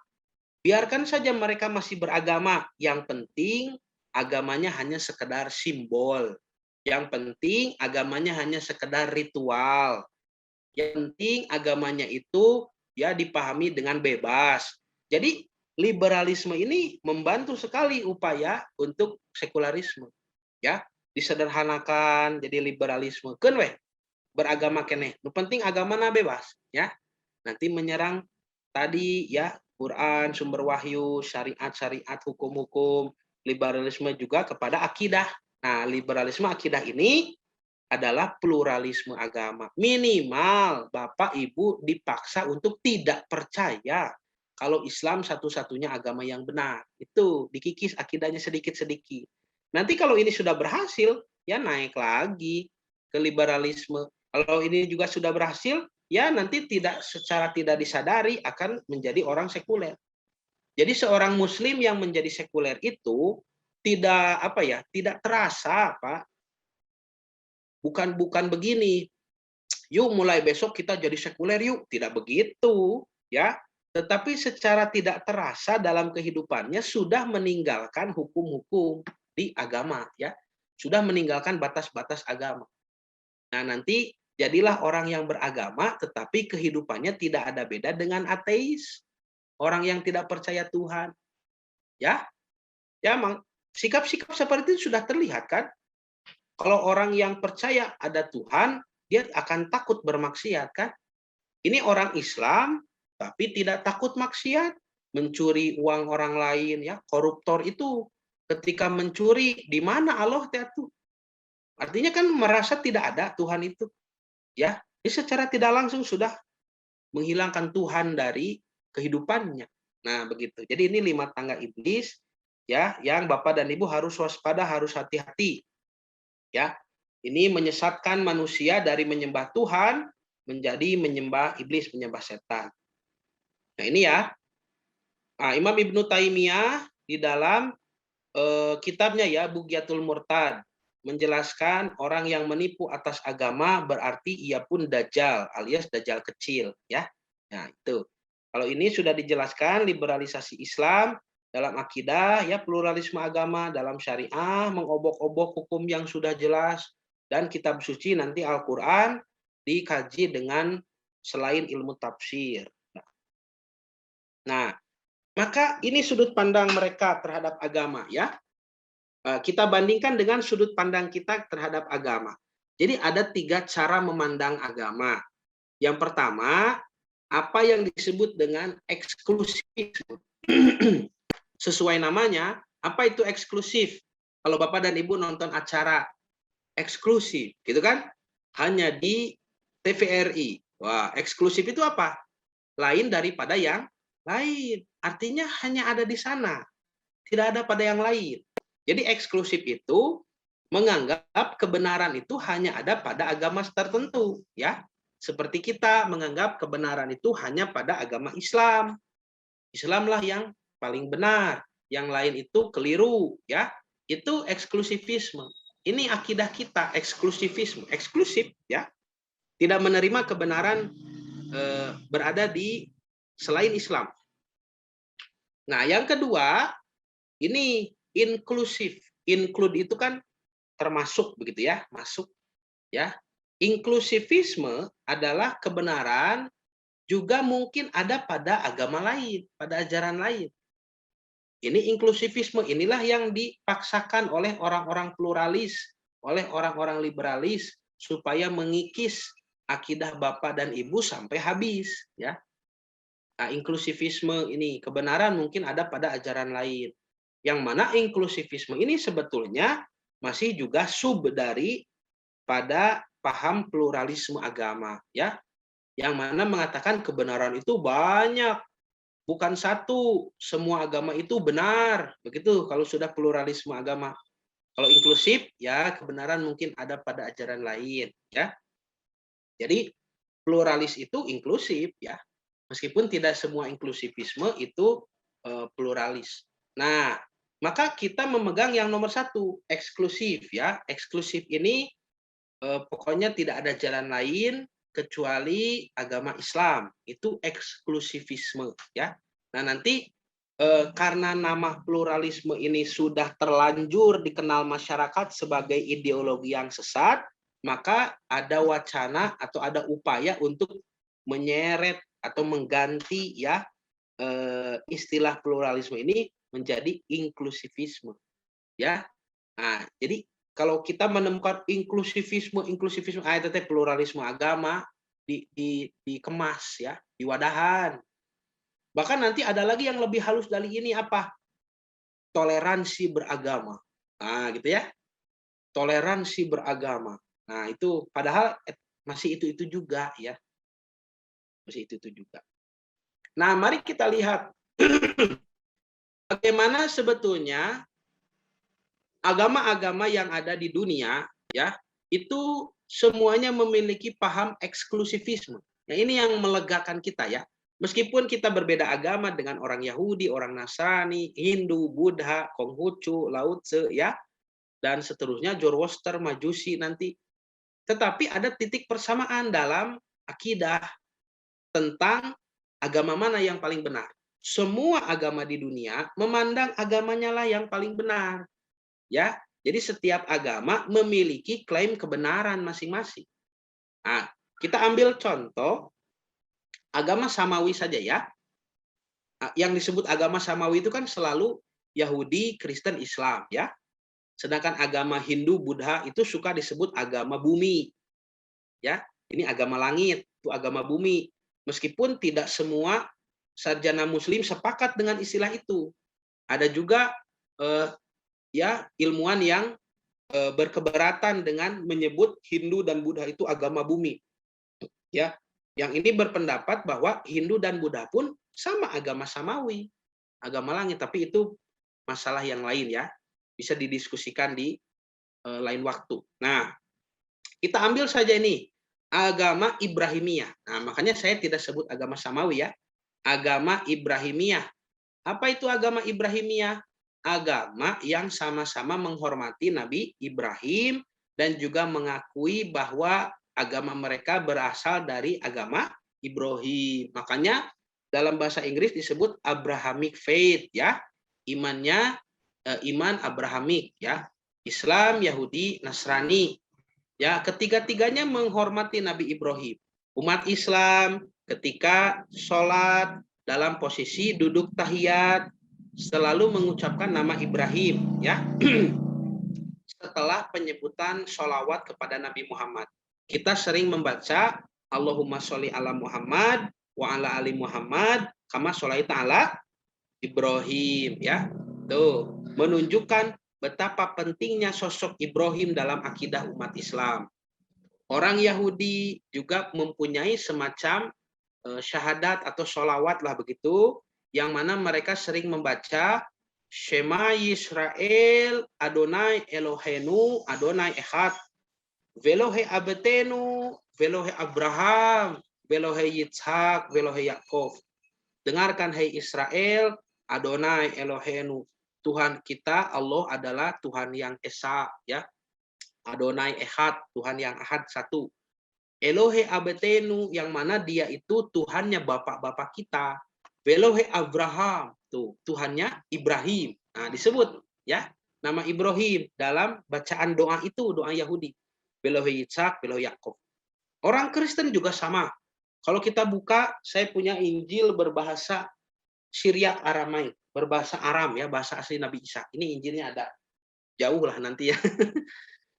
Biarkan saja mereka masih beragama, yang penting agamanya hanya sekedar simbol. Yang penting agamanya hanya sekedar ritual. Yang penting agamanya itu ya dipahami dengan bebas. Jadi liberalisme ini membantu sekali upaya untuk sekularisme. Ya, disederhanakan jadi liberalisme. Kan weh, beragama kene. Nu penting agamana bebas, ya. Nanti menyerang tadi ya Quran, sumber wahyu, syariat-syariat, hukum-hukum, liberalisme juga kepada akidah. Nah, liberalisme akidah ini adalah pluralisme agama. Minimal Bapak Ibu dipaksa untuk tidak percaya kalau Islam satu-satunya agama yang benar. Itu dikikis akidahnya sedikit-sedikit. Nanti kalau ini sudah berhasil, ya naik lagi ke liberalisme. Kalau ini juga sudah berhasil, ya nanti secara tidak disadari akan menjadi orang sekuler. Jadi seorang muslim yang menjadi sekuler itu tidak terasa Pak. Bukan begini. Yuk mulai besok kita jadi sekuler yuk, tidak begitu, ya. Tetapi secara tidak terasa dalam kehidupannya sudah meninggalkan hukum-hukum di agama, ya. Sudah meninggalkan batas-batas agama. Nah, nanti jadilah orang yang beragama tetapi kehidupannya tidak ada beda dengan ateis, orang yang tidak percaya Tuhan. Ya, ya emang sikap-sikap seperti itu sudah terlihat kan? Kalau orang yang percaya ada Tuhan, dia akan takut bermaksiat kan? Ini orang Islam tapi tidak takut maksiat, mencuri uang orang lain ya, koruptor itu ketika mencuri di mana Allah itu? Artinya kan merasa tidak ada Tuhan itu. Ya, dia secara tidak langsung sudah menghilangkan Tuhan dari kehidupannya. Nah, begitu. Jadi ini 5 tangga iblis ya yang Bapak dan Ibu harus waspada, harus hati-hati. Ya. Ini menyesatkan manusia dari menyembah Tuhan menjadi menyembah iblis, menyembah setan. Nah, ini ya. Nah, Imam Ibnu Taimiyah di dalam kitabnya ya Bughyatul Murtad menjelaskan orang yang menipu atas agama berarti ia pun dajjal alias dajjal kecil ya. Nah, itu. Kalau ini sudah dijelaskan liberalisasi Islam dalam akidah ya pluralisme agama dalam syariah mengobok-obok hukum yang sudah jelas dan kitab suci nanti Al-Qur'an dikaji dengan selain ilmu tafsir. Nah, maka ini sudut pandang mereka terhadap agama ya. Kita bandingkan dengan sudut pandang kita terhadap agama. Jadi ada 3 cara memandang agama. Yang pertama, apa yang disebut dengan eksklusif. Sesuai namanya, apa itu eksklusif? Kalau Bapak dan Ibu nonton acara eksklusif, gitu kan? Hanya di TVRI. Wah, eksklusif itu apa? Lain daripada yang lain. Artinya hanya ada di sana. Tidak ada pada yang lain. Jadi eksklusif itu menganggap kebenaran itu hanya ada pada agama tertentu, ya. Seperti kita menganggap kebenaran itu hanya pada agama Islam. Islamlah yang paling benar, yang lain itu keliru, ya. Itu eksklusivisme. Ini akidah kita, eksklusivisme, eksklusif, ya. Tidak menerima kebenaran berada di selain Islam. Nah, yang kedua, ini inklusif. Include itu kan termasuk begitu ya, masuk ya. Inklusivisme adalah kebenaran juga mungkin ada pada agama lain, pada ajaran lain. Ini inklusivisme, inilah yang dipaksakan oleh orang-orang pluralis, oleh orang-orang liberalis supaya mengikis akidah Bapak dan Ibu sampai habis ya. Nah, inklusivisme ini kebenaran mungkin ada pada ajaran lain. Yang mana inklusivisme ini sebetulnya masih juga sub dari pada paham pluralisme agama ya. Yang mana mengatakan kebenaran itu banyak, bukan satu, semua agama itu benar. Begitu kalau sudah pluralisme agama. Kalau inklusif ya kebenaran mungkin ada pada ajaran lain ya. Jadi pluralis itu inklusif ya. Meskipun tidak semua inklusivisme itu pluralis. Nah, maka kita memegang yang nomor 1, eksklusif ya. Eksklusif ini pokoknya tidak ada jalan lain kecuali agama Islam. Itu eksklusivisme ya. Nah, nanti karena nama pluralisme ini sudah terlanjur dikenal masyarakat sebagai ideologi yang sesat, maka ada wacana atau ada upaya untuk menyeret atau mengganti ya istilah pluralisme ini menjadi inklusivisme, ya. Nah, jadi kalau kita menemukan inklusivisme, itu pluralisme agama dikemas ya, diwadahan. Bahkan nanti ada lagi yang lebih halus dari ini apa? Toleransi beragama. Nah, gitu ya. Toleransi beragama. Nah, itu padahal masih itu-itu juga ya. Masih itu-itu juga. Nah, mari kita lihat bagaimana sebetulnya agama-agama yang ada di dunia ya, itu semuanya memiliki paham eksklusivisme. Nah, ini yang melegakan kita ya. Meskipun kita berbeda agama dengan orang Yahudi, orang Nasrani, Hindu, Buddha, Konghucu, Lao Tse ya, dan seterusnya, Zoroaster, Majusi nanti. Tetapi ada titik persamaan dalam akidah tentang agama mana yang paling benar. Semua agama di dunia memandang agamanya lah yang paling benar. Ya, jadi setiap agama memiliki klaim kebenaran masing-masing. Nah, kita ambil contoh agama Samawi saja ya. Yang disebut agama Samawi itu kan selalu Yahudi, Kristen, Islam ya. Sedangkan agama Hindu, Buddha itu suka disebut agama bumi. Ya, ini agama langit, itu agama bumi. Meskipun tidak semua sarjana muslim sepakat dengan istilah itu. Ada juga ya ilmuwan yang berkeberatan dengan menyebut Hindu dan Buddha itu agama bumi. Ya, yang ini berpendapat bahwa Hindu dan Buddha pun sama agama samawi, agama langit, tapi itu masalah yang lain ya. Bisa didiskusikan di lain waktu. Nah, kita ambil saja ini agama Ibrahimiyah. Nah, makanya saya tidak sebut agama samawi ya. Agama Ibrahimiyah. Apa itu agama Ibrahimiyah? Agama yang sama-sama menghormati Nabi Ibrahim dan juga mengakui bahwa agama mereka berasal dari agama Ibrahim. Makanya dalam bahasa Inggris disebut Abrahamic faith ya. Imannya iman Abrahamik ya. Islam, Yahudi, Nasrani. Ya, ketiga-tiganya menghormati Nabi Ibrahim. Umat Islam ketika sholat dalam posisi duduk tahiyat selalu mengucapkan nama Ibrahim ya setelah penyebutan sholawat kepada Nabi Muhammad. Kita sering membaca Allahumma sholli ala Muhammad wa ala ali Muhammad kama sholaita ala Ibrahim ya. Tuh, menunjukkan betapa pentingnya sosok Ibrahim dalam akidah umat Islam. Orang Yahudi juga mempunyai semacam syahadat atau sholawat lah begitu, yang mana mereka sering membaca Shema Yisrael Adonai Elohenu Adonai Echad Velohe Abetenu Velohe Abraham Velohe Yitzhak Velohe Yakov. Dengarkan hai Israel, Adonai Elohenu, Tuhan kita Allah adalah Tuhan yang esa ya. Adonai Echad, Tuhan yang ahad satu. Elohe Abetenu, yang mana dia itu Tuhannya bapak-bapak kita. Velohe Abraham, tuh Tuhannya Ibrahim. Nah, disebut ya nama Ibrahim dalam bacaan doa itu, doa Yahudi. Velohe Yitzhak, Velohe Yakov. Orang Kristen juga sama. Kalau kita buka, saya punya Injil berbahasa Syriak Aramaik, berbahasa Aram ya, bahasa asli Nabi Isa. Ini Injilnya ada jauh lah nanti ya.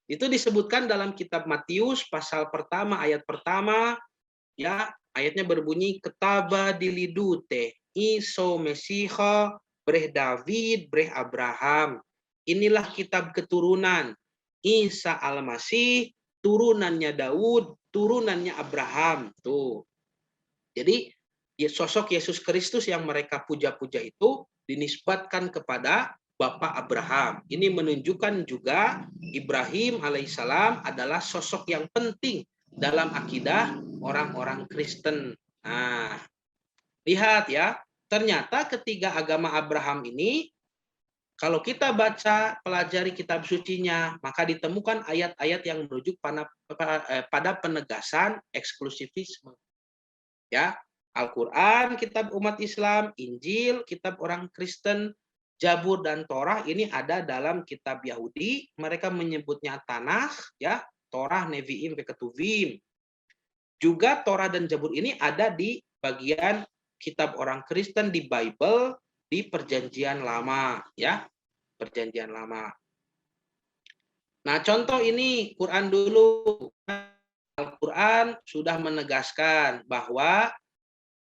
Itu disebutkan dalam kitab Matius pasal pertama ayat pertama ya, ayatnya berbunyi ketaba dilidute iso mesiha breh David breh Abraham. Inilah kitab keturunan Isa al-Masih, turunannya Daud, turunannya Abraham. Tuh. Jadi sosok Yesus Kristus yang mereka puja-puja itu dinisbatkan kepada Bapak Abraham. Ini menunjukkan juga Ibrahim alaihissalam adalah sosok yang penting dalam akidah orang-orang Kristen. Nah, lihat ya, ternyata ketiga agama Abraham ini, kalau kita baca, pelajari kitab sucinya, maka ditemukan ayat-ayat yang merujuk pada penegasan eksklusivisme. Ya, Al-Quran, kitab umat Islam, Injil, kitab orang Kristen, Zabur dan Torah ini ada dalam kitab Yahudi. Mereka menyebutnya Tanakh, ya, Torah, Nevi'im, Ketuvim. Juga Torah dan Zabur ini ada di bagian kitab orang Kristen di Bible di Perjanjian Lama, ya, Perjanjian Lama. Nah, contoh ini Quran dulu. Al-Quran sudah menegaskan bahwa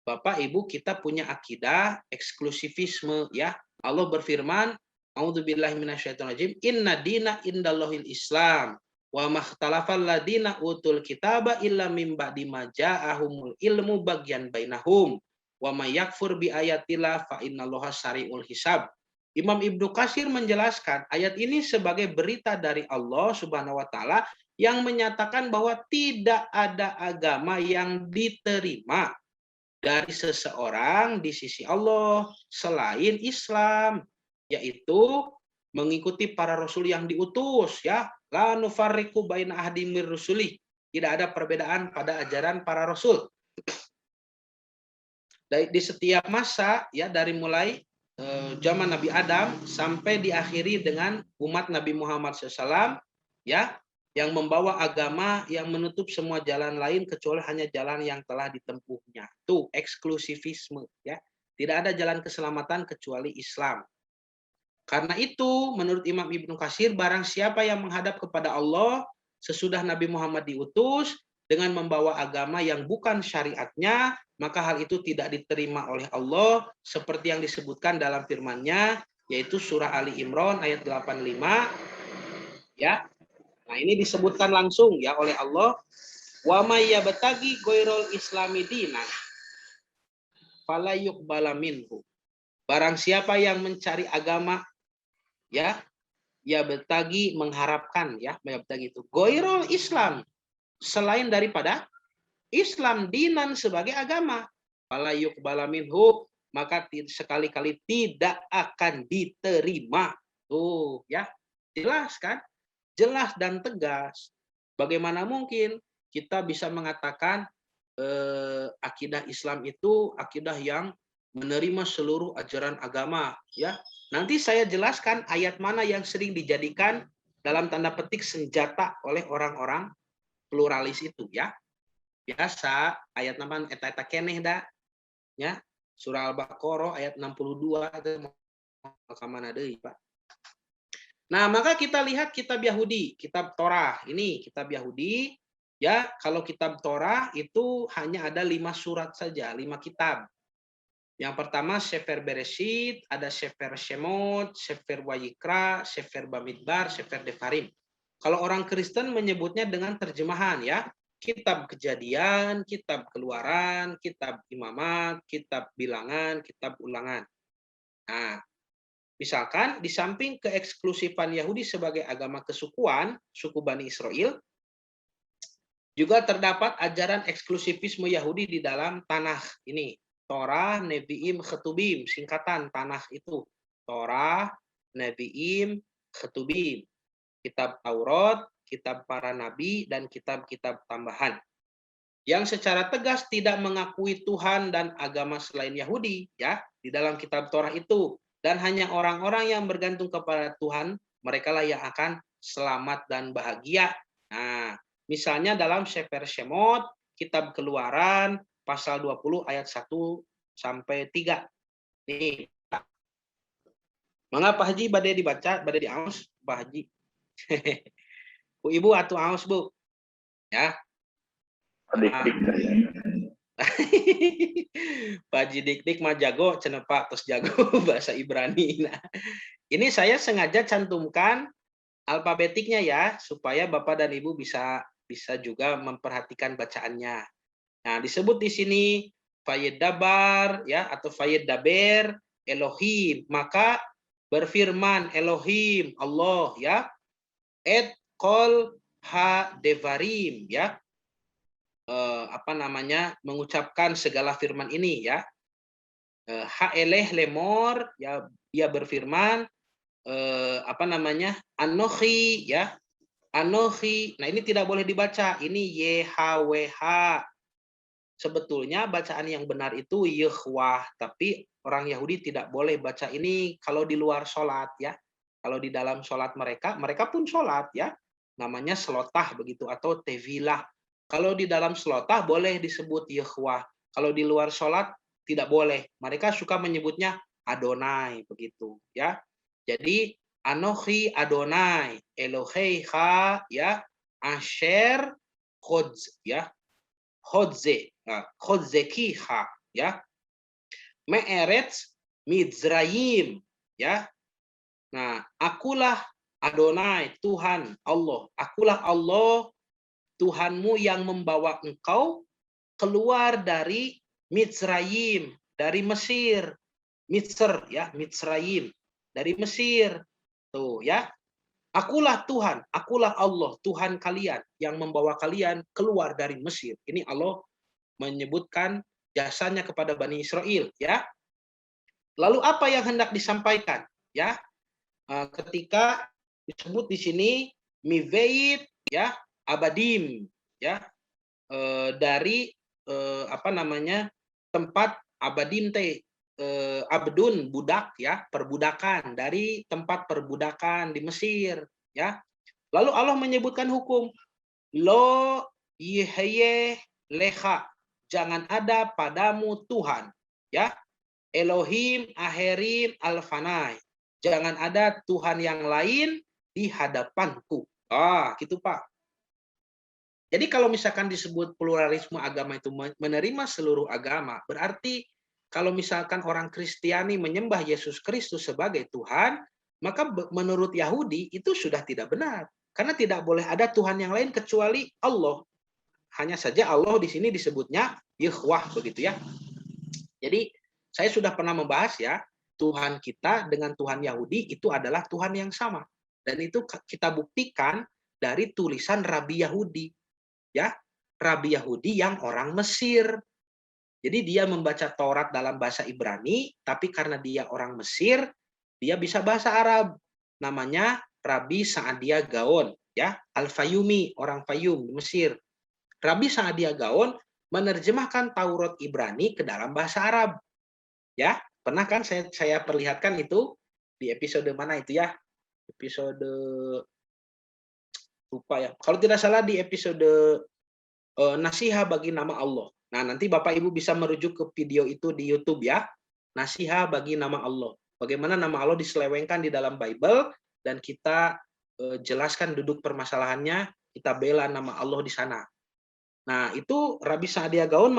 Bapak Ibu kita punya akidah eksklusivisme, ya. Allah berfirman, A'udzubillahi minasyaitonirrajim, inna dina indallahil Islam wa makhtalafal ladina utul kitaba illa mim ba'di ma ja'ahumul ilmu bagyan bainahum wa may yakfur bi ayatillah fa innallaha sari'ul hisab. Imam Ibnu Katsir menjelaskan ayat ini sebagai berita dari Allah Subhanahu wa taala yang menyatakan bahwa tidak ada agama yang diterima dari seseorang di sisi Allah selain Islam, yaitu mengikuti para rasul yang diutus, ya. La nufarriqu baina ahadin mir rusuli. Tidak ada perbedaan pada ajaran para rasul. Di setiap masa, ya, dari mulai zaman Nabi Adam sampai diakhiri dengan umat Nabi Muhammad SAW, ya, yang membawa agama yang menutup semua jalan lain kecuali hanya jalan yang telah ditempuhnya. Itu eksklusivisme, ya. Tidak ada jalan keselamatan kecuali Islam. Karena itu, menurut Imam Ibnu Katsir, barang siapa yang menghadap kepada Allah sesudah Nabi Muhammad diutus dengan membawa agama yang bukan syariatnya, maka hal itu tidak diterima oleh Allah seperti yang disebutkan dalam firman-Nya, yaitu surah Ali Imran ayat 85, ya. Nah, ini disebutkan langsung, ya, oleh Allah, wa may yabtaghi ghairul islami dinan fala yuqbala minhu. Barang siapa yang mencari agama, ya, ya betagi mengharapkan, ya, betagi itu ghairul Islam, selain daripada Islam, dinan sebagai agama, fala yuqbala minhu, maka sekali-kali tidak akan diterima. Tuh, ya. Jelas kan? Jelas dan tegas. Bagaimana mungkin kita bisa mengatakan akidah Islam itu akidah yang menerima seluruh ajaran agama, ya. Nanti saya jelaskan ayat mana yang sering dijadikan dalam tanda petik senjata oleh orang-orang pluralis itu, ya. Biasa ayat 6 eta keneh da, ya. Surah Al-Baqarah ayat 62 itu ka mana deui, Pak. Nah, maka kita lihat kitab Yahudi, kitab Torah. Ini kitab Yahudi, ya. Kalau kitab Torah itu hanya ada 5 surat saja, 5 kitab. Yang pertama Sefer Bereshit, ada Sefer Shemot, Sefer Wayikra, Sefer Bamidbar, Sefer Devarim. Kalau orang Kristen menyebutnya dengan terjemahan, ya. Kitab Kejadian, Kitab Keluaran, Kitab Imamat, Kitab Bilangan, Kitab Ulangan. Nah, misalkan di samping keeksklusifan Yahudi sebagai agama kesukuan, suku Bani Israel, juga terdapat ajaran eksklusivisme Yahudi di dalam Tanakh ini. Torah, Nevi'im, Ketubim, singkatan Tanakh itu. Torah, Nevi'im, Ketubim. Kitab Taurat, kitab para nabi, dan kitab-kitab tambahan. Yang secara tegas tidak mengakui Tuhan dan agama selain Yahudi, ya, di dalam kitab Torah itu. Dan hanya orang-orang yang bergantung kepada Tuhan, merekalah yang akan selamat dan bahagia. Nah, misalnya dalam Sefer Shemot, kitab Keluaran, pasal 20 ayat 1 sampai 3. Nih. Mengapa Haji badai dibaca, badai diaus, Pak Haji? Bu Ibu atau aus, Bu? Ya. Dik-dik. Pak Haji Dik-dik mah jago, cenah Pak, terus jago bahasa Ibrani. Nah, ini saya sengaja cantumkan alfabetiknya, ya, supaya Bapak dan Ibu bisa juga memperhatikan bacaannya. Nah, disebut di sini Fayed-dabar, ya, atau Fayed-daber Elohim, maka berfirman Elohim Allah, ya, et kol ha devarim, ya, mengucapkan segala firman ini, ya. Ha eleh lemor, ya, dia berfirman anochi, ya, anochi. Nah, ini tidak boleh dibaca, ini YHWH. sebetulnya bacaan yang benar itu Yahwah, tapi orang Yahudi tidak boleh baca ini kalau di luar sholat ya. Kalau di dalam sholat mereka, mereka pun sholat ya. Namanya selotah begitu atau tevilah. Kalau di dalam selotah boleh disebut Yahwah. Kalau di luar sholat tidak boleh. Mereka suka menyebutnya Adonai begitu ya. Jadi Anochi Adonai Eloheicha ya Asher Chodz ya Chodze, nah, Chodzekiha, ya, Me'eretz Mizraim, ya. Nah, akulah Adonai, Tuhan Allah. Akulah Allah, Tuhanmu yang membawa engkau keluar dari Mizraim, dari Mesir. Mitser, ya, Mizraim, dari Mesir. Tuh, ya. Akulah Tuhan, akulah Allah, Tuhan kalian yang membawa kalian keluar dari Mesir. Ini Allah menyebutkan jasanya kepada Bani Israel, ya. Lalu apa yang hendak disampaikan, ya? Ketika disebut di sini miveit, ya, abadim, ya, dari apa namanya tempat abadim teh abdun budak, ya, perbudakan dari tempat perbudakan di Mesir, ya. Lalu Allah menyebutkan hukum lo yihye leha, jangan ada padamu Tuhan, ya, Elohim aherim alfanai, jangan ada Tuhan yang lain di hadapanku. Gitu Pak. Jadi kalau misalkan disebut pluralisme agama itu menerima seluruh agama, berarti kalau misalkan orang Kristiani menyembah Yesus Kristus sebagai Tuhan, maka menurut Yahudi itu sudah tidak benar. Karena tidak boleh ada Tuhan yang lain kecuali Allah. Hanya saja Allah di sini disebutnya Yahwah begitu ya. Jadi saya sudah pernah membahas ya, Tuhan kita dengan Tuhan Yahudi itu adalah Tuhan yang sama. Dan itu kita buktikan dari tulisan Rabi Yahudi. Ya, Rabi Yahudi yang orang Mesir. Jadi dia membaca Taurat dalam bahasa Ibrani, tapi karena dia orang Mesir, dia bisa bahasa Arab. Namanya Rabi Sa'adia Gaon, ya, Al-Fayumi, orang Fayum di Mesir. Rabi Sa'adia Gaon menerjemahkan Taurat Ibrani ke dalam bahasa Arab. Ya, pernah kan saya perlihatkan itu di episode mana itu ya? Episode lupa ya. Kalau tidak salah di episode Nasiha bagi nama Allah. Nah, nanti Bapak Ibu bisa merujuk ke video itu di YouTube ya. Nasiha bagi nama Allah. Bagaimana nama Allah diselewengkan di dalam Bible dan kita jelaskan duduk permasalahannya, kita bela nama Allah di sana. Nah, itu Rabi Sa'adia Gaon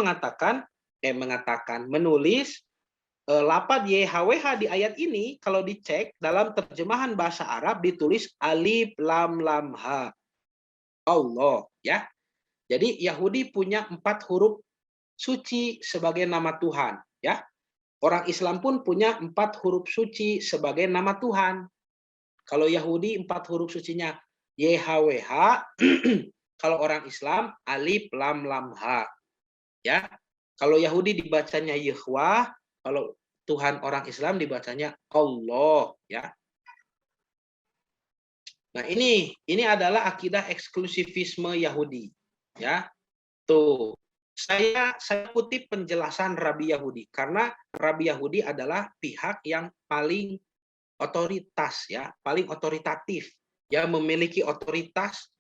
menulis lapad YHWH di ayat ini kalau dicek dalam terjemahan bahasa Arab ditulis alif lam lam ha. Allah, ya. Jadi Yahudi punya 4 huruf suci sebagai nama Tuhan, ya. Orang Islam pun punya 4 huruf suci sebagai nama Tuhan. Kalau Yahudi 4 huruf sucinya YHWH, kalau orang Islam alif lam lam ha. Ya. Kalau Yahudi dibacanya Yahwah, kalau Tuhan orang Islam dibacanya Allah, ya. Nah, ini adalah akidah eksklusivisme Yahudi, ya. Tuh, saya kutip penjelasan Rabi Yahudi karena Rabi Yahudi adalah pihak yang paling otoritas ya, paling otoritatif, ya, memiliki otoritas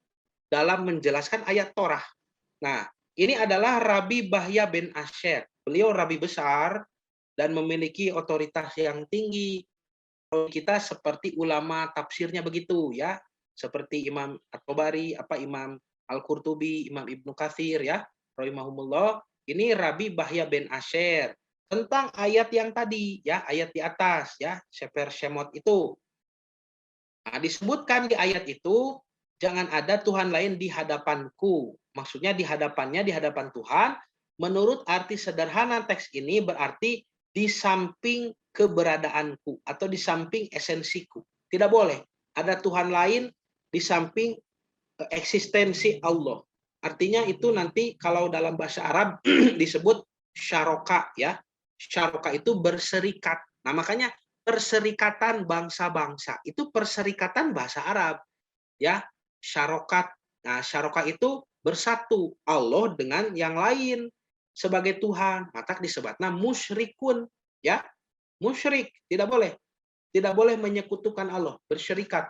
dalam menjelaskan ayat Torah. Nah, ini adalah Rabi Bahya bin Asher. Beliau rabi besar dan memiliki otoritas yang tinggi. Kita seperti ulama tafsirnya begitu ya, seperti Imam At-Tabari, Imam Al-Qurtubi, Imam Ibnu Katsir ya, rahimahumullah. Ini Rabi Bahya bin Asher tentang ayat yang tadi ya, ayat di atas ya, Sefer Shemot itu. Nah, disebutkan di ayat itu jangan ada Tuhan lain di hadapanku. Maksudnya di hadapannya, di hadapan Tuhan. Menurut arti sederhana teks ini berarti di samping keberadaanku atau di samping esensiku. Tidak boleh ada Tuhan lain di samping eksistensi Allah. Artinya itu nanti kalau dalam bahasa Arab disebut syaroka ya. Syaroka itu berserikat. Nah, makanya perserikatan bangsa-bangsa itu perserikatan bahasa Arab ya, syarokat. Nah, syarokat itu bersatu Allah dengan yang lain. sebagai Tuhan, maka disebutnya musyrikun, ya. Musyrik, tidak boleh menyekutukan Allah, bersyirikat.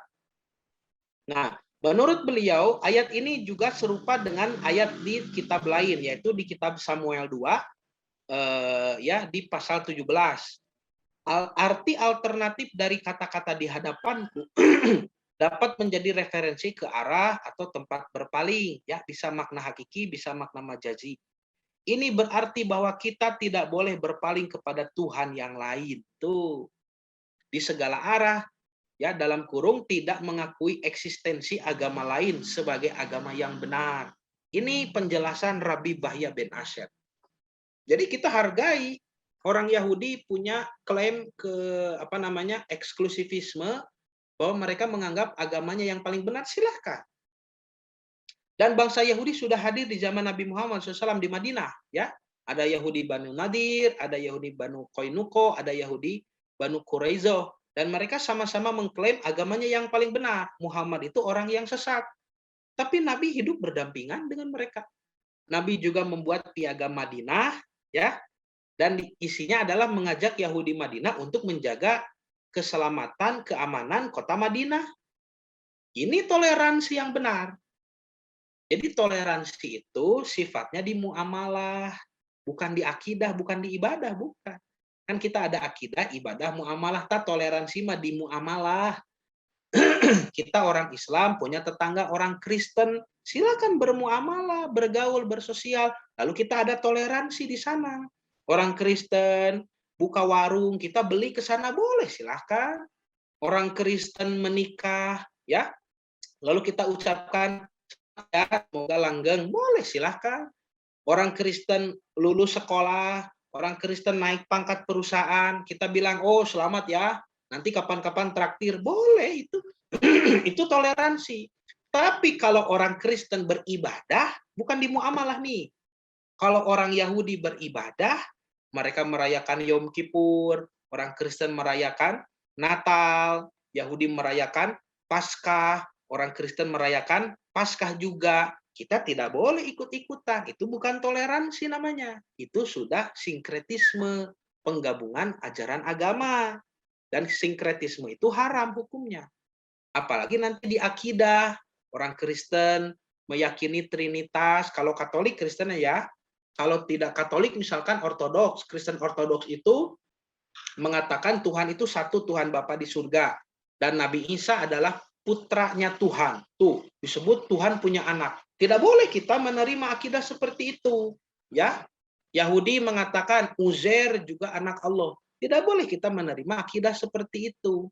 Nah, menurut beliau ayat ini juga serupa dengan ayat di kitab lain, yaitu di kitab Samuel 2 ya, di pasal 17. Arti alternatif dari kata-kata di hadapanku dapat menjadi referensi ke arah atau tempat berpaling, ya, bisa makna hakiki, bisa makna majazi. Ini berarti bahwa kita tidak boleh berpaling kepada Tuhan yang lain. Tuh, di segala arah, ya, dalam kurung tidak mengakui eksistensi agama lain sebagai agama yang benar. Ini penjelasan Rabbi Bahya bin Asyad. Jadi kita hargai orang Yahudi punya klaim ke eksklusivisme, bahwa mereka menganggap agamanya yang paling benar, silahkan. Dan bangsa Yahudi sudah hadir di zaman Nabi Muhammad SAW di Madinah, ya. Ada Yahudi Banu Nadir, ada Yahudi Banu Koinuko, ada Yahudi Banu Quraizo, dan mereka sama-sama mengklaim agamanya yang paling benar. Muhammad itu orang yang sesat. Tapi Nabi hidup berdampingan dengan mereka. Nabi juga membuat piagam Madinah, ya, dan isinya adalah mengajak Yahudi Madinah untuk menjaga keselamatan, keamanan kota Madinah. Ini toleransi yang benar. Jadi toleransi itu sifatnya di muamalah, bukan di akidah, bukan di ibadah, bukan. Kan kita ada akidah, ibadah, muamalah. Toleransi mah di muamalah. Kita orang Islam punya tetangga orang Kristen, silakan bermuamalah, bergaul, bersosial. Lalu kita ada toleransi di sana. Orang Kristen buka warung, kita beli ke sana, boleh, silahkan. Orang Kristen menikah, ya, lalu kita ucapkan, ya, semoga langgeng, boleh, silahkan. Orang Kristen lulus sekolah, orang Kristen naik pangkat perusahaan, kita bilang, oh selamat ya, nanti kapan-kapan traktir, boleh, itu itu toleransi. Tapi kalau orang Kristen beribadah, bukan di muamalah nih. Kalau orang Yahudi beribadah, mereka merayakan Yom Kippur, orang Kristen merayakan Natal, Yahudi merayakan Paskah, orang Kristen merayakan Paskah juga. Kita tidak boleh ikut-ikutan. Itu bukan toleransi namanya. Itu sudah sinkretisme, penggabungan ajaran agama. Dan sinkretisme itu haram hukumnya. Apalagi nanti di akidah, orang Kristen meyakini Trinitas, kalau Katolik Kristen ya, kalau tidak Katolik misalkan Ortodoks, Kristen Ortodoks itu mengatakan Tuhan itu satu, Tuhan Bapa di surga, dan Nabi Isa adalah putranya Tuhan. Tuh, disebut Tuhan punya anak. Tidak boleh kita menerima akidah seperti itu, ya. Yahudi mengatakan Uzair juga anak Allah. Tidak boleh kita menerima akidah seperti itu.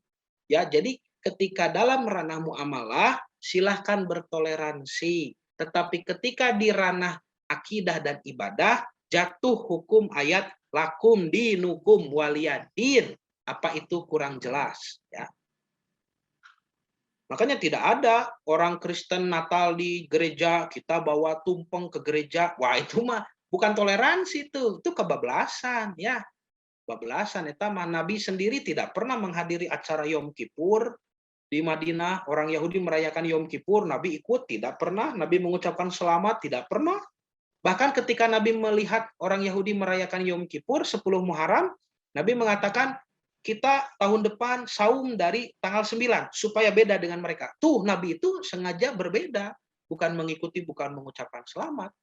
Ya, jadi ketika dalam ranah muamalah silahkan bertoleransi, tetapi ketika di ranah akidah dan ibadah jatuh hukum ayat lakum dinukum waliyadin. Apa itu kurang jelas, ya. Makanya tidak ada orang Kristen Natal di gereja, kita bawa tumpeng ke gereja. Wah, itu mah bukan toleransi, itu kebablasan, ya. Kebablasan. Itu mah Nabi sendiri tidak pernah menghadiri acara Yom Kippur di Madinah. Orang Yahudi merayakan Yom Kippur, Nabi ikut, tidak pernah. Nabi mengucapkan selamat, tidak pernah. Bahkan ketika Nabi melihat orang Yahudi merayakan Yom Kippur, 10 Muharram, Nabi mengatakan, kita tahun depan saum dari tanggal 9 supaya beda dengan mereka. Tuh, Nabi itu sengaja berbeda, bukan mengikuti, bukan mengucapkan selamat.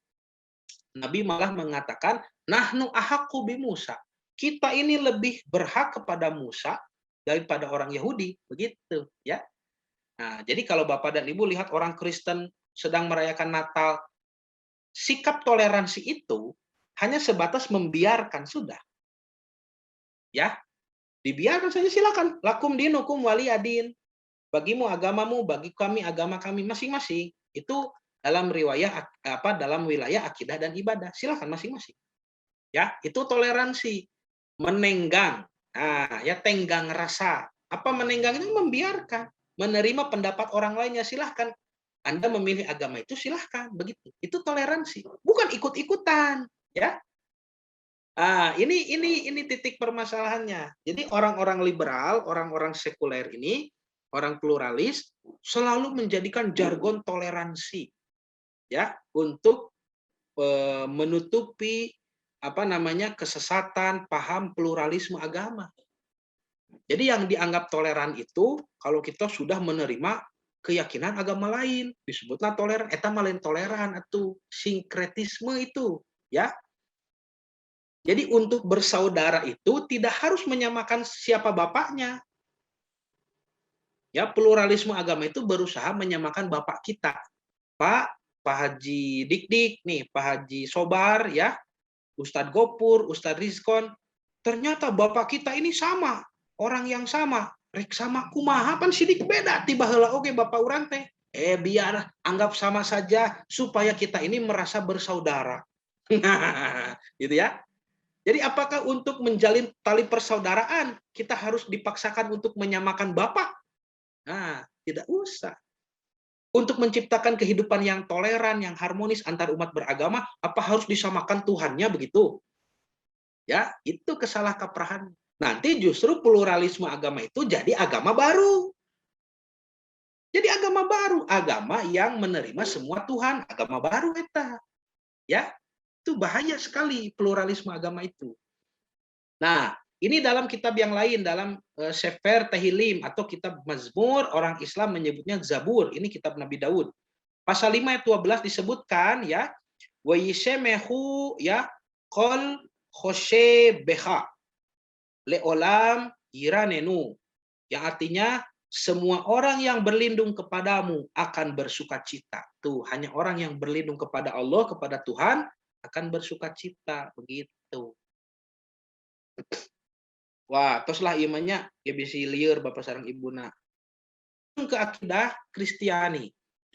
Nabi malah mengatakan, nahnu ahaqqu bi Musa. Kita ini lebih berhak kepada Musa daripada orang Yahudi, begitu, ya. Nah, jadi kalau Bapak dan Ibu lihat orang Kristen sedang merayakan Natal, sikap toleransi itu hanya sebatas membiarkan, sudah. Ya, dibiarkan saja, silakan. Lakum dinukum waliyadin. Bagimu agamamu, bagi kami agama kami masing-masing. Itu dalam dalam wilayah akidah dan ibadah. Silakan masing-masing. Ya, itu toleransi. Menenggang. Nah, ya, tenggang rasa. Apa menenggang itu? Membiarkan, menerima pendapat orang lainnya, silahkan. Anda memilih agama itu, silahkan, begitu. Itu toleransi, bukan ikut-ikutan, ya. Ini titik permasalahannya. Jadi orang-orang liberal, orang-orang sekuler ini, orang pluralis selalu menjadikan jargon toleransi, ya, untuk menutupi kesesatan paham pluralisme agama. Jadi yang dianggap toleran itu kalau kita sudah menerima keyakinan agama lain, disebutlah toleran. Eta lain toleran atau sinkretisme itu, ya. Jadi untuk bersaudara itu tidak harus menyamakan siapa bapaknya. Ya, pluralisme agama itu berusaha menyamakan bapak kita. Pak Haji Dik-Dik nih, Pak Haji Sobar ya, Ustadz Gopur, Ustadz Rizkon, ternyata bapak kita ini sama, orang yang sama, rek sama kumaha pan sidik beda, tiba heula oge bapak urang teh. Biar anggap sama saja supaya kita ini merasa bersaudara. Gitu ya. Jadi apakah untuk menjalin tali persaudaraan kita harus dipaksakan untuk menyamakan bapak? Nah, tidak usah. Untuk menciptakan kehidupan yang toleran, yang harmonis antar umat beragama, apa harus disamakan Tuhannya begitu? Ya, itu kesalahkaprahan. Nanti justru pluralisme agama itu jadi agama baru. Jadi agama baru, agama yang menerima semua Tuhan, agama baru eta. Ya, itu bahaya sekali pluralisme agama itu. Nah, ini dalam kitab yang lain, dalam Sefer Tehillim atau kitab Mazmur, orang Islam menyebutnya Zabur. Ini kitab Nabi Daud. Pasal 5 ayat 12 disebutkan ya, wa yisemehu ya kol khoshe beha leolam yiranenu. Yang artinya semua orang yang berlindung kepadamu akan bersukacita. Tuh, hanya orang yang berlindung kepada Allah, kepada Tuhan akan bersukacita, begitu. Wah, teruslah imannya ya bisa lieur Bapak sareng Ibuna. Ke akidah Kristiani.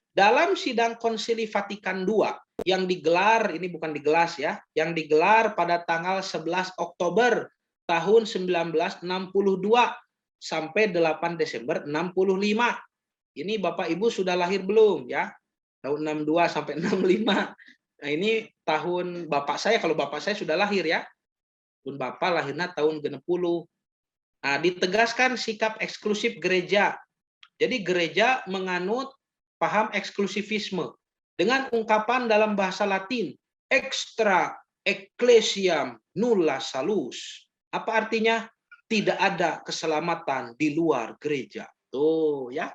Dalam sidang Konsili Vatikan II yang digelar, ini bukan digelas ya, yang digelar pada tanggal 11 Oktober tahun 1962 sampai 8 Desember 65. Ini Bapak Ibu sudah lahir belum ya? Tahun 62 sampai 65. Nah, ini tahun Bapak saya, kalau Bapak saya sudah lahir ya. Pun Bapak lahirnya tahun 60. Nah, ditegaskan sikap eksklusif gereja. Jadi gereja menganut paham eksklusivisme dengan ungkapan dalam bahasa Latin extra ecclesiam nulla salus. Apa artinya? Tidak ada keselamatan di luar gereja. Tuh ya.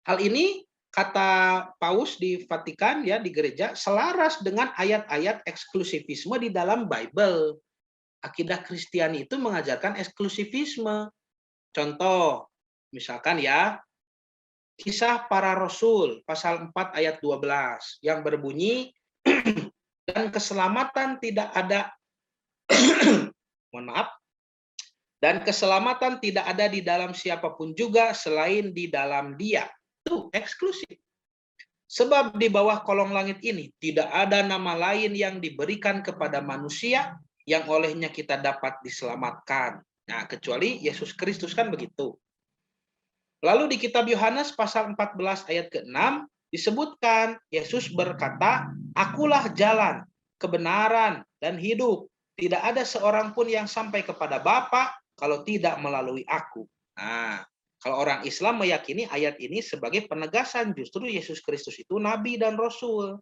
Hal ini kata Paus di Vatikan ya, di gereja selaras dengan ayat-ayat eksklusivisme di dalam Bible. Akidah Kristiani itu mengajarkan eksklusivisme. Contoh, misalkan ya, Kisah Para Rasul pasal 4 ayat 12 yang berbunyi dan keselamatan tidak ada mohon maaf, dan keselamatan tidak ada di dalam siapapun juga selain di dalam Dia. Itu eksklusif. Sebab di bawah kolong langit ini tidak ada nama lain yang diberikan kepada manusia yang olehnya kita dapat diselamatkan. Nah, kecuali Yesus Kristus, kan begitu. Lalu di kitab Yohanes pasal 14 ayat ke-6 disebutkan Yesus berkata, "Akulah jalan, kebenaran, dan hidup. Tidak ada seorang pun yang sampai kepada Bapa kalau tidak melalui aku." Nah, kalau orang Islam meyakini ayat ini sebagai penegasan justru Yesus Kristus itu nabi dan rasul.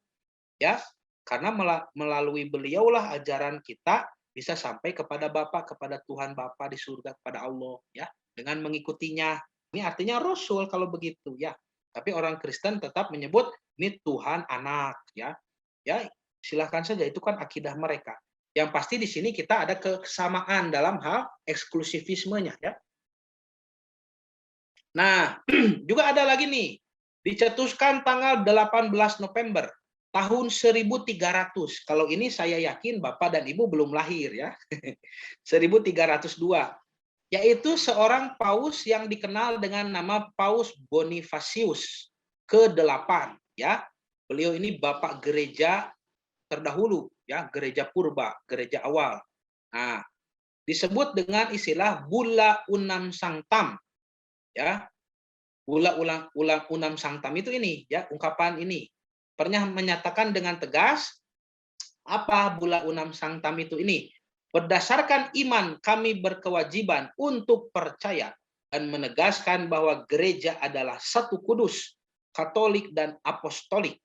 Ya, karena melalui beliaulah ajaran kita bisa sampai kepada Bapa, kepada Tuhan Bapa di surga, kepada Allah ya, dengan mengikutinya. Ini artinya rasul kalau begitu ya. Tapi orang Kristen tetap menyebut ini Tuhan anak ya. Ya, silahkan saja, itu kan akidah mereka. Yang pasti di sini kita ada kesamaan dalam hal eksklusivismenya ya. Nah, juga ada lagi nih, dicetuskan tanggal 18 November tahun 1300. Kalau ini saya yakin Bapak dan Ibu belum lahir ya. 1302. Yaitu seorang paus yang dikenal dengan nama Paus Bonifacius ke-8 ya. Beliau ini bapak gereja terdahulu ya, gereja purba, gereja awal. Nah, disebut dengan istilah Bulla Unam Sanctam ya. Bulla Unam Sanctam itu ini ya, ungkapan ini pernah menyatakan dengan tegas apa Bulla Unam Sanctam itu ini. Berdasarkan iman kami berkewajiban untuk percaya dan menegaskan bahwa gereja adalah satu kudus, katolik dan apostolik.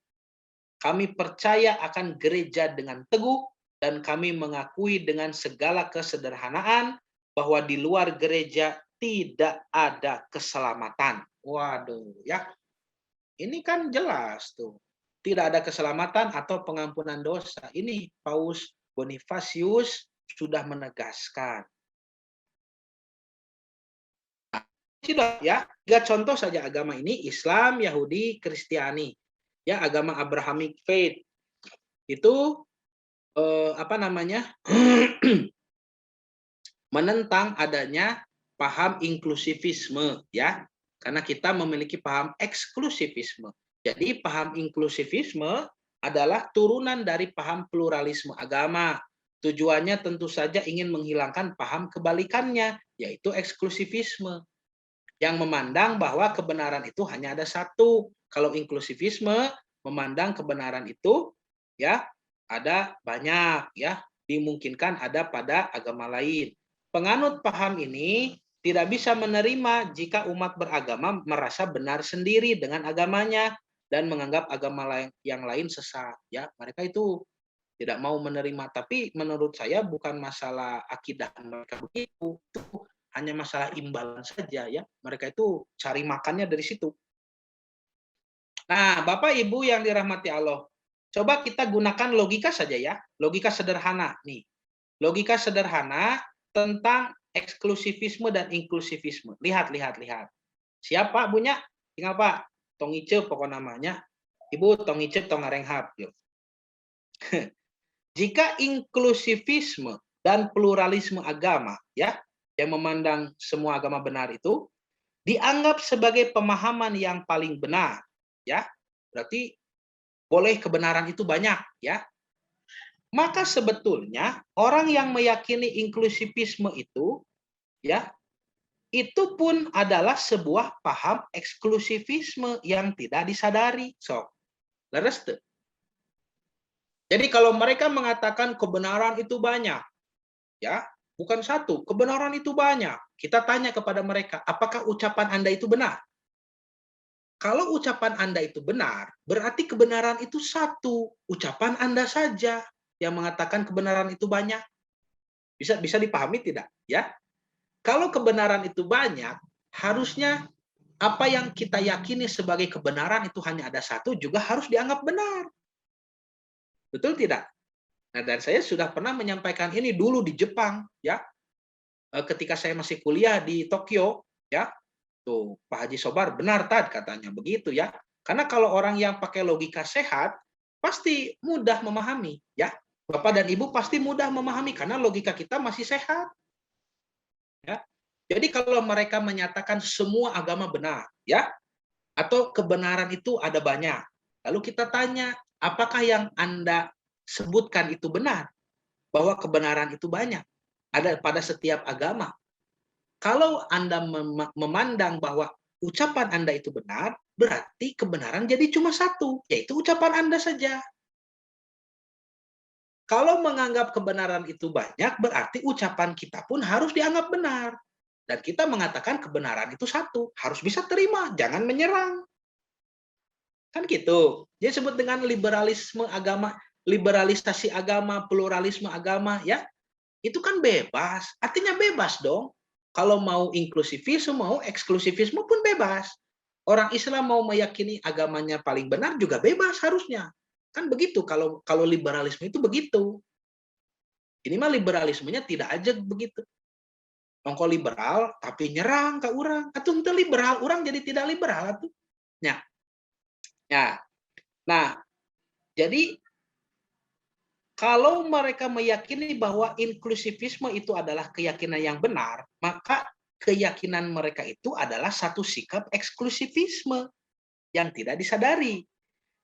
Kami percaya akan gereja dengan teguh dan kami mengakui dengan segala kesederhanaan bahwa di luar gereja tidak ada keselamatan. Waduh, ya. Ini kan jelas tuh. Tidak ada keselamatan atau pengampunan dosa. Ini Paus Bonifasius sudah menegaskan. Sudah ya, 3 contoh saja agama ini, Islam, Yahudi, Kristiani. Ya, agama Abrahamic faith. Itu menentang adanya paham inklusivisme ya, karena kita memiliki paham eksklusivisme. Jadi paham inklusivisme adalah turunan dari paham pluralisme agama. Tujuannya tentu saja ingin menghilangkan paham kebalikannya, yaitu eksklusivisme, yang memandang bahwa kebenaran itu hanya ada satu. Kalau inklusivisme memandang kebenaran itu ya ada banyak, ya dimungkinkan ada pada agama lain. Penganut paham ini tidak bisa menerima jika umat beragama merasa benar sendiri dengan agamanya dan menganggap agama yang lain sesat. Ya, mereka itu tidak mau menerima. Tapi menurut saya bukan masalah akidah mereka begitu, itu hanya masalah imbalan saja ya. Mereka itu cari makannya dari situ. Nah, Bapak Ibu yang dirahmati Allah, coba kita gunakan logika saja ya, logika sederhana nih. Logika sederhana tentang eksklusivisme dan inklusivisme. Lihat. Siapa punya? Tinggal Pak, Tong Ice pokok namanya. Ibu Tong Ice Tong Arenghap. Jika inklusivisme dan pluralisme agama ya, yang memandang semua agama benar itu dianggap sebagai pemahaman yang paling benar, ya. Berarti boleh kebenaran itu banyak, ya. Maka sebetulnya orang yang meyakini inklusivisme itu ya, itu pun adalah sebuah paham eksklusivisme yang tidak disadari. So, leres tuh. Jadi kalau mereka mengatakan kebenaran itu banyak, ya, bukan satu, kebenaran itu banyak. Kita tanya kepada mereka, apakah ucapan Anda itu benar? Kalau ucapan Anda itu benar, berarti kebenaran itu satu. Ucapan Anda saja yang mengatakan kebenaran itu banyak. Bisa dipahami tidak? Ya. Kalau kebenaran itu banyak, harusnya apa yang kita yakini sebagai kebenaran itu hanya ada satu juga harus dianggap benar. Betul tidak? Nah, dan saya sudah pernah menyampaikan ini dulu di Jepang, ya. Ketika saya masih kuliah di Tokyo, ya. Tuh, Pak Haji Sobar benar Tad katanya begitu ya. Karena kalau orang yang pakai logika sehat pasti mudah memahami ya. Bapak dan Ibu pasti mudah memahami karena logika kita masih sehat. Ya. Jadi kalau mereka menyatakan semua agama benar ya atau kebenaran itu ada banyak. Lalu kita tanya, apakah yang Anda sebutkan itu benar? Bahwa kebenaran itu banyak ada pada setiap agama. Kalau Anda memandang bahwa ucapan Anda itu benar, berarti kebenaran jadi cuma satu, yaitu ucapan Anda saja. Kalau menganggap kebenaran itu banyak, berarti ucapan kita pun harus dianggap benar. Dan kita mengatakan kebenaran itu satu, harus bisa terima, jangan menyerang. Kan gitu. Dia sebut dengan liberalisme agama, liberalisasi agama, pluralisme agama, ya. Itu kan bebas, artinya bebas dong. Kalau mau inklusivisme, mau eksklusivisme pun bebas. Orang Islam mau meyakini agamanya paling benar juga bebas harusnya. Kan begitu kalau liberalisme itu begitu. Ini mah liberalismenya tidak aja begitu. Ongko liberal tapi nyerang ke orang. Atau itu liberal, orang jadi tidak liberal atuh. Ya. Nah, jadi kalau mereka meyakini bahwa inklusivisme itu adalah keyakinan yang benar, maka keyakinan mereka itu adalah satu sikap eksklusivisme yang tidak disadari,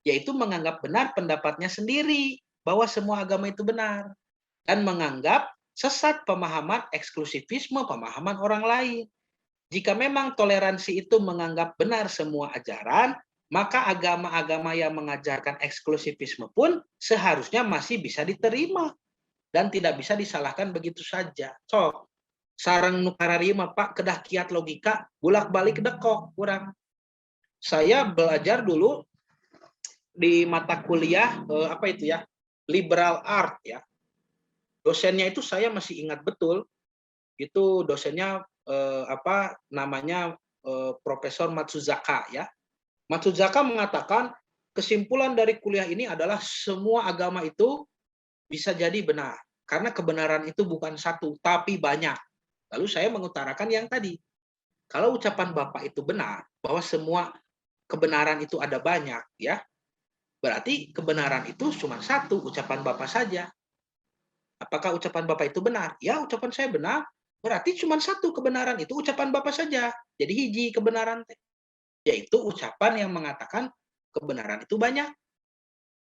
yaitu menganggap benar pendapatnya sendiri, bahwa semua agama itu benar, dan menganggap sesat pemahaman eksklusivisme, pemahaman orang lain. Jika memang toleransi itu menganggap benar semua ajaran, maka agama-agama yang mengajarkan eksklusivisme pun seharusnya masih bisa diterima dan tidak bisa disalahkan begitu saja. So, sarang nukararima Pak kedah kiat logika bolak-balik dekok kurang. Saya belajar dulu di mata kuliah apa itu ya? Liberal art ya. Dosennya itu saya masih ingat betul, itu dosennya namanya Profesor Matsuzaka ya. Matsuzaka mengatakan kesimpulan dari kuliah ini adalah semua agama itu bisa jadi benar karena kebenaran itu bukan satu tapi banyak. Lalu saya mengutarakan yang tadi. Kalau ucapan Bapak itu benar bahwa semua kebenaran itu ada banyak ya, berarti kebenaran itu cuma satu, ucapan Bapak saja. Apakah ucapan Bapak itu benar? Ya, ucapan saya benar. Berarti cuma satu kebenaran itu ucapan Bapak saja. Jadi hiji kebenaran yaitu ucapan yang mengatakan kebenaran itu banyak.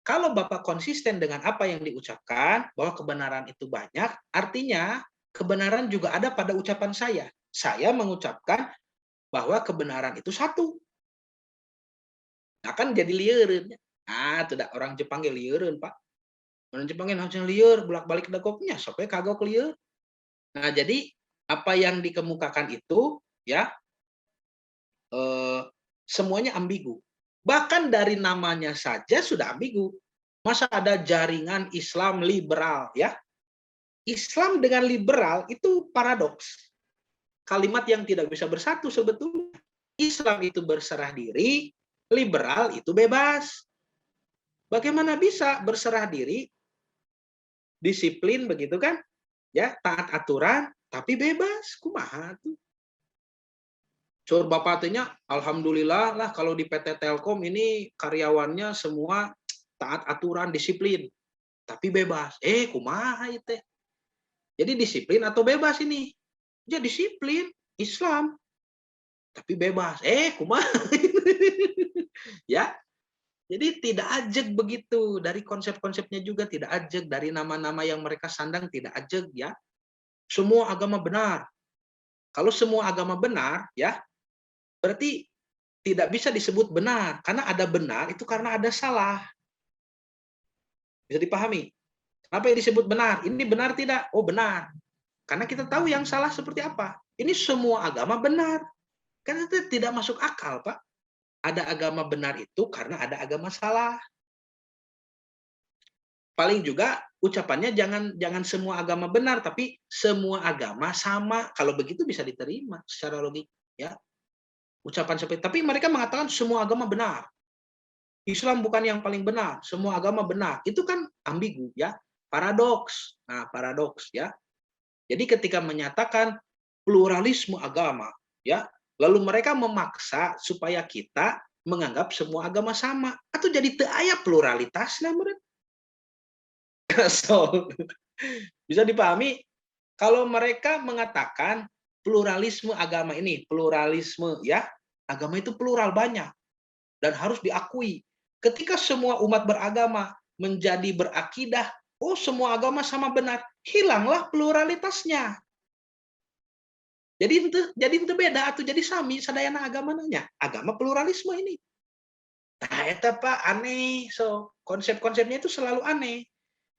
Kalau Bapak konsisten dengan apa yang diucapkan bahwa kebenaran itu banyak, artinya kebenaran juga ada pada ucapan saya. Saya mengucapkan bahwa kebenaran itu satu. Nah, kan jadi lieureun. Ah, tidak orang Jepang ge lieureun, Pak. Orang Jepang ge harusnya lieur, bolak-balik dagoknya, sok we kagok lieur. Nah, jadi apa yang dikemukakan itu ya semuanya ambigu. Bahkan dari namanya saja sudah ambigu. Masa ada jaringan Islam liberal ya? Islam dengan liberal itu paradoks. Kalimat yang tidak bisa bersatu sebetulnya. Islam itu berserah diri, liberal itu bebas. Bagaimana bisa berserah diri, disiplin begitu kan? Ya, taat aturan tapi bebas. Kumaha tuh? Cur bapak tanya, alhamdulillah lah kalau di PT Telkom ini karyawannya semua taat aturan, disiplin, tapi bebas. Kumaha itu? Jadi disiplin atau bebas ini? Ya disiplin, Islam, tapi bebas. Kumaha? Ya, jadi tidak ajeg begitu. Dari konsep-konsepnya juga tidak ajeg. Dari nama-nama yang mereka sandang tidak ajeg ya. Semua agama benar. Kalau semua agama benar ya, berarti tidak bisa disebut benar. Karena ada benar itu karena ada salah. Bisa dipahami? Apa yang disebut benar? Ini benar tidak? Oh benar. Karena kita tahu yang salah seperti apa. Ini semua agama benar. Kan itu tidak masuk akal, Pak. Ada agama benar itu karena ada agama salah. Paling juga ucapannya jangan semua agama benar, tapi semua agama sama. Kalau begitu bisa diterima secara logik, ya. Ucapan seperti tapi mereka mengatakan semua agama benar. Islam bukan yang paling benar, semua agama benar. Itu kan ambigu, ya. Paradoks. Nah, paradoks, ya. Jadi ketika menyatakan pluralisme agama, ya, lalu mereka memaksa supaya kita menganggap semua agama sama atau jadi teu aya pluralitasna meureun. So, bisa dipahami kalau mereka mengatakan pluralisme agama ini, pluralisme ya, agama itu plural banyak dan harus diakui. Ketika semua umat beragama menjadi berakidah, oh semua agama sama benar, hilanglah pluralitasnya. Jadi itu beda atau jadi sami sadayana agama nanya. Agama pluralisme ini. Nah, eta Pak aneh. So, konsep-konsepnya itu selalu aneh.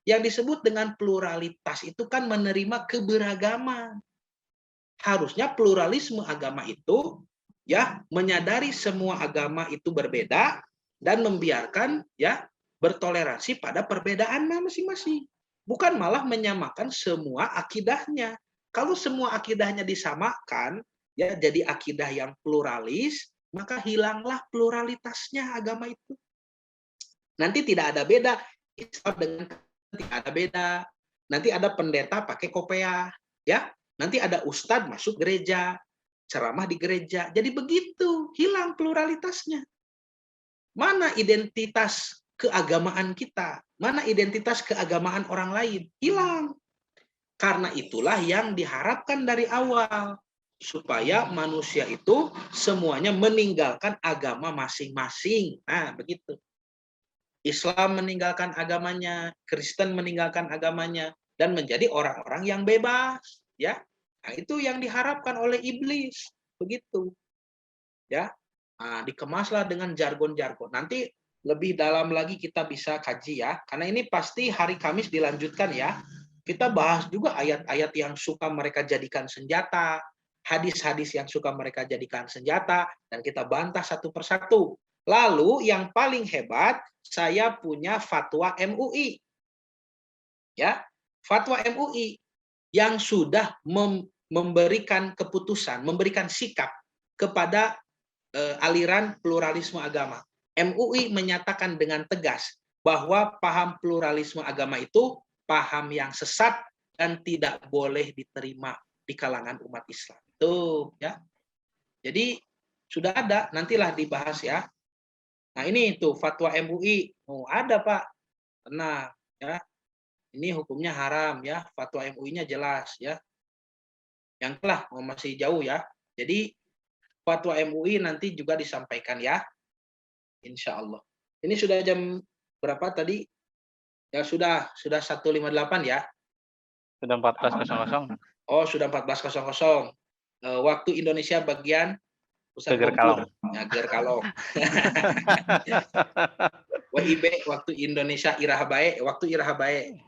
Yang disebut dengan pluralitas itu kan menerima keberagaman. Harusnya pluralisme agama itu ya menyadari semua agama itu berbeda dan membiarkan ya bertoleransi pada perbedaan masing-masing. Bukan malah menyamakan semua akidahnya. Kalau semua akidahnya disamakan, ya jadi akidah yang pluralis, maka hilanglah pluralitasnya agama itu. Nanti tidak ada beda Islam dengan tidak ada beda. Nanti ada pendeta pakai kopiah, ya. Nanti ada ustadz masuk gereja, ceramah di gereja. Jadi begitu, hilang pluralitasnya. Mana identitas keagamaan kita? Mana identitas keagamaan orang lain? Hilang. Karena itulah yang diharapkan dari awal. Supaya manusia itu semuanya meninggalkan agama masing-masing. Nah, begitu. Islam meninggalkan agamanya, Kristen meninggalkan agamanya, dan menjadi orang-orang yang bebas. Ya, nah, itu yang diharapkan oleh iblis. Begitu. Ya, nah, dikemaslah dengan jargon-jargon. Nanti lebih dalam lagi kita bisa kaji ya, karena ini pasti hari Kamis dilanjutkan ya. Kita bahas juga ayat-ayat yang suka mereka jadikan senjata, hadis-hadis yang suka mereka jadikan senjata, dan kita bantah satu persatu. Lalu yang paling hebat, saya punya fatwa MUI. Ya, fatwa MUI yang sudah memberikan keputusan, memberikan sikap kepada aliran pluralisme agama. MUI menyatakan dengan tegas bahwa paham pluralisme agama itu paham yang sesat dan tidak boleh diterima di kalangan umat Islam. Tuh, ya. Jadi sudah ada, nantilah dibahas ya. Nah, ini tuh fatwa MUI. Oh, ada, Pak. Tenang, ya. Ini hukumnya haram ya, fatwa MUI-nya jelas ya. Yang telah masih jauh ya. Jadi fatwa MUI nanti juga disampaikan ya. Insya Allah. Ini sudah jam berapa tadi? Ya sudah 1.58 ya. Sudah 14.00. Oh, sudah 14.00. Waktu Indonesia bagian Pusat Geger-Kalong. Ya, Geger-Kalong. WIB waktu Indonesia Iraha Bae, waktu Iraha Bae.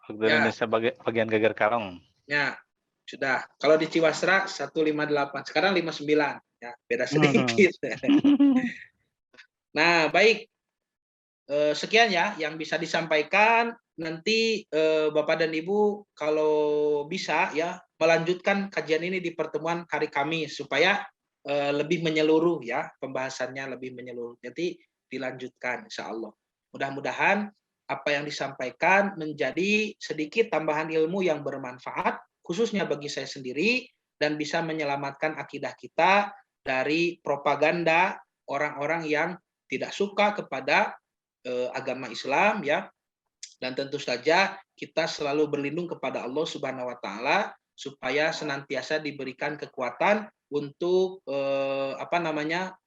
Waktu Indonesia bagian Geger-Kalong. Ya, sudah. Kalau di Ciwasra 158, sekarang 59. Ya, beda sedikit. Nah, baik. Sekian ya yang bisa disampaikan. Nanti Bapak dan Ibu kalau bisa ya melanjutkan kajian ini di pertemuan hari Kamis supaya lebih menyeluruh ya, pembahasannya lebih menyeluruh. Jadi dilanjutkan insya Allah. Mudah-mudahan apa yang disampaikan menjadi sedikit tambahan ilmu yang bermanfaat khususnya bagi saya sendiri dan bisa menyelamatkan akidah kita dari propaganda orang-orang yang tidak suka kepada agama Islam ya. Dan tentu saja kita selalu berlindung kepada Allah Subhanahu wa taala supaya senantiasa diberikan kekuatan untuk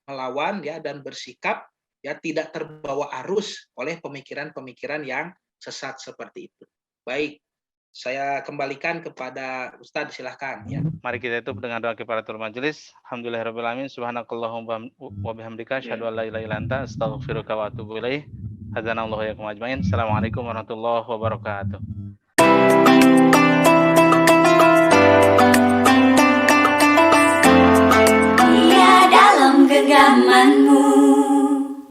melawan ya dan bersikap ya tidak terbawa arus oleh pemikiran-pemikiran yang sesat seperti itu. Baik, saya kembalikan kepada Ustadz, silahkan ya. Mari kita tutup dengan doa kifaratul majelis. Alhamdulillahirabbil alamin, subhanakallahumma wa bihamdika asyhadu an la ilaha illa anta astaghfiruka wa atubu ilaik. Hadzanallahu wa iyyakum ajmain. Assalamualaikum warahmatullahi wabarakatuh. Dalam genggaman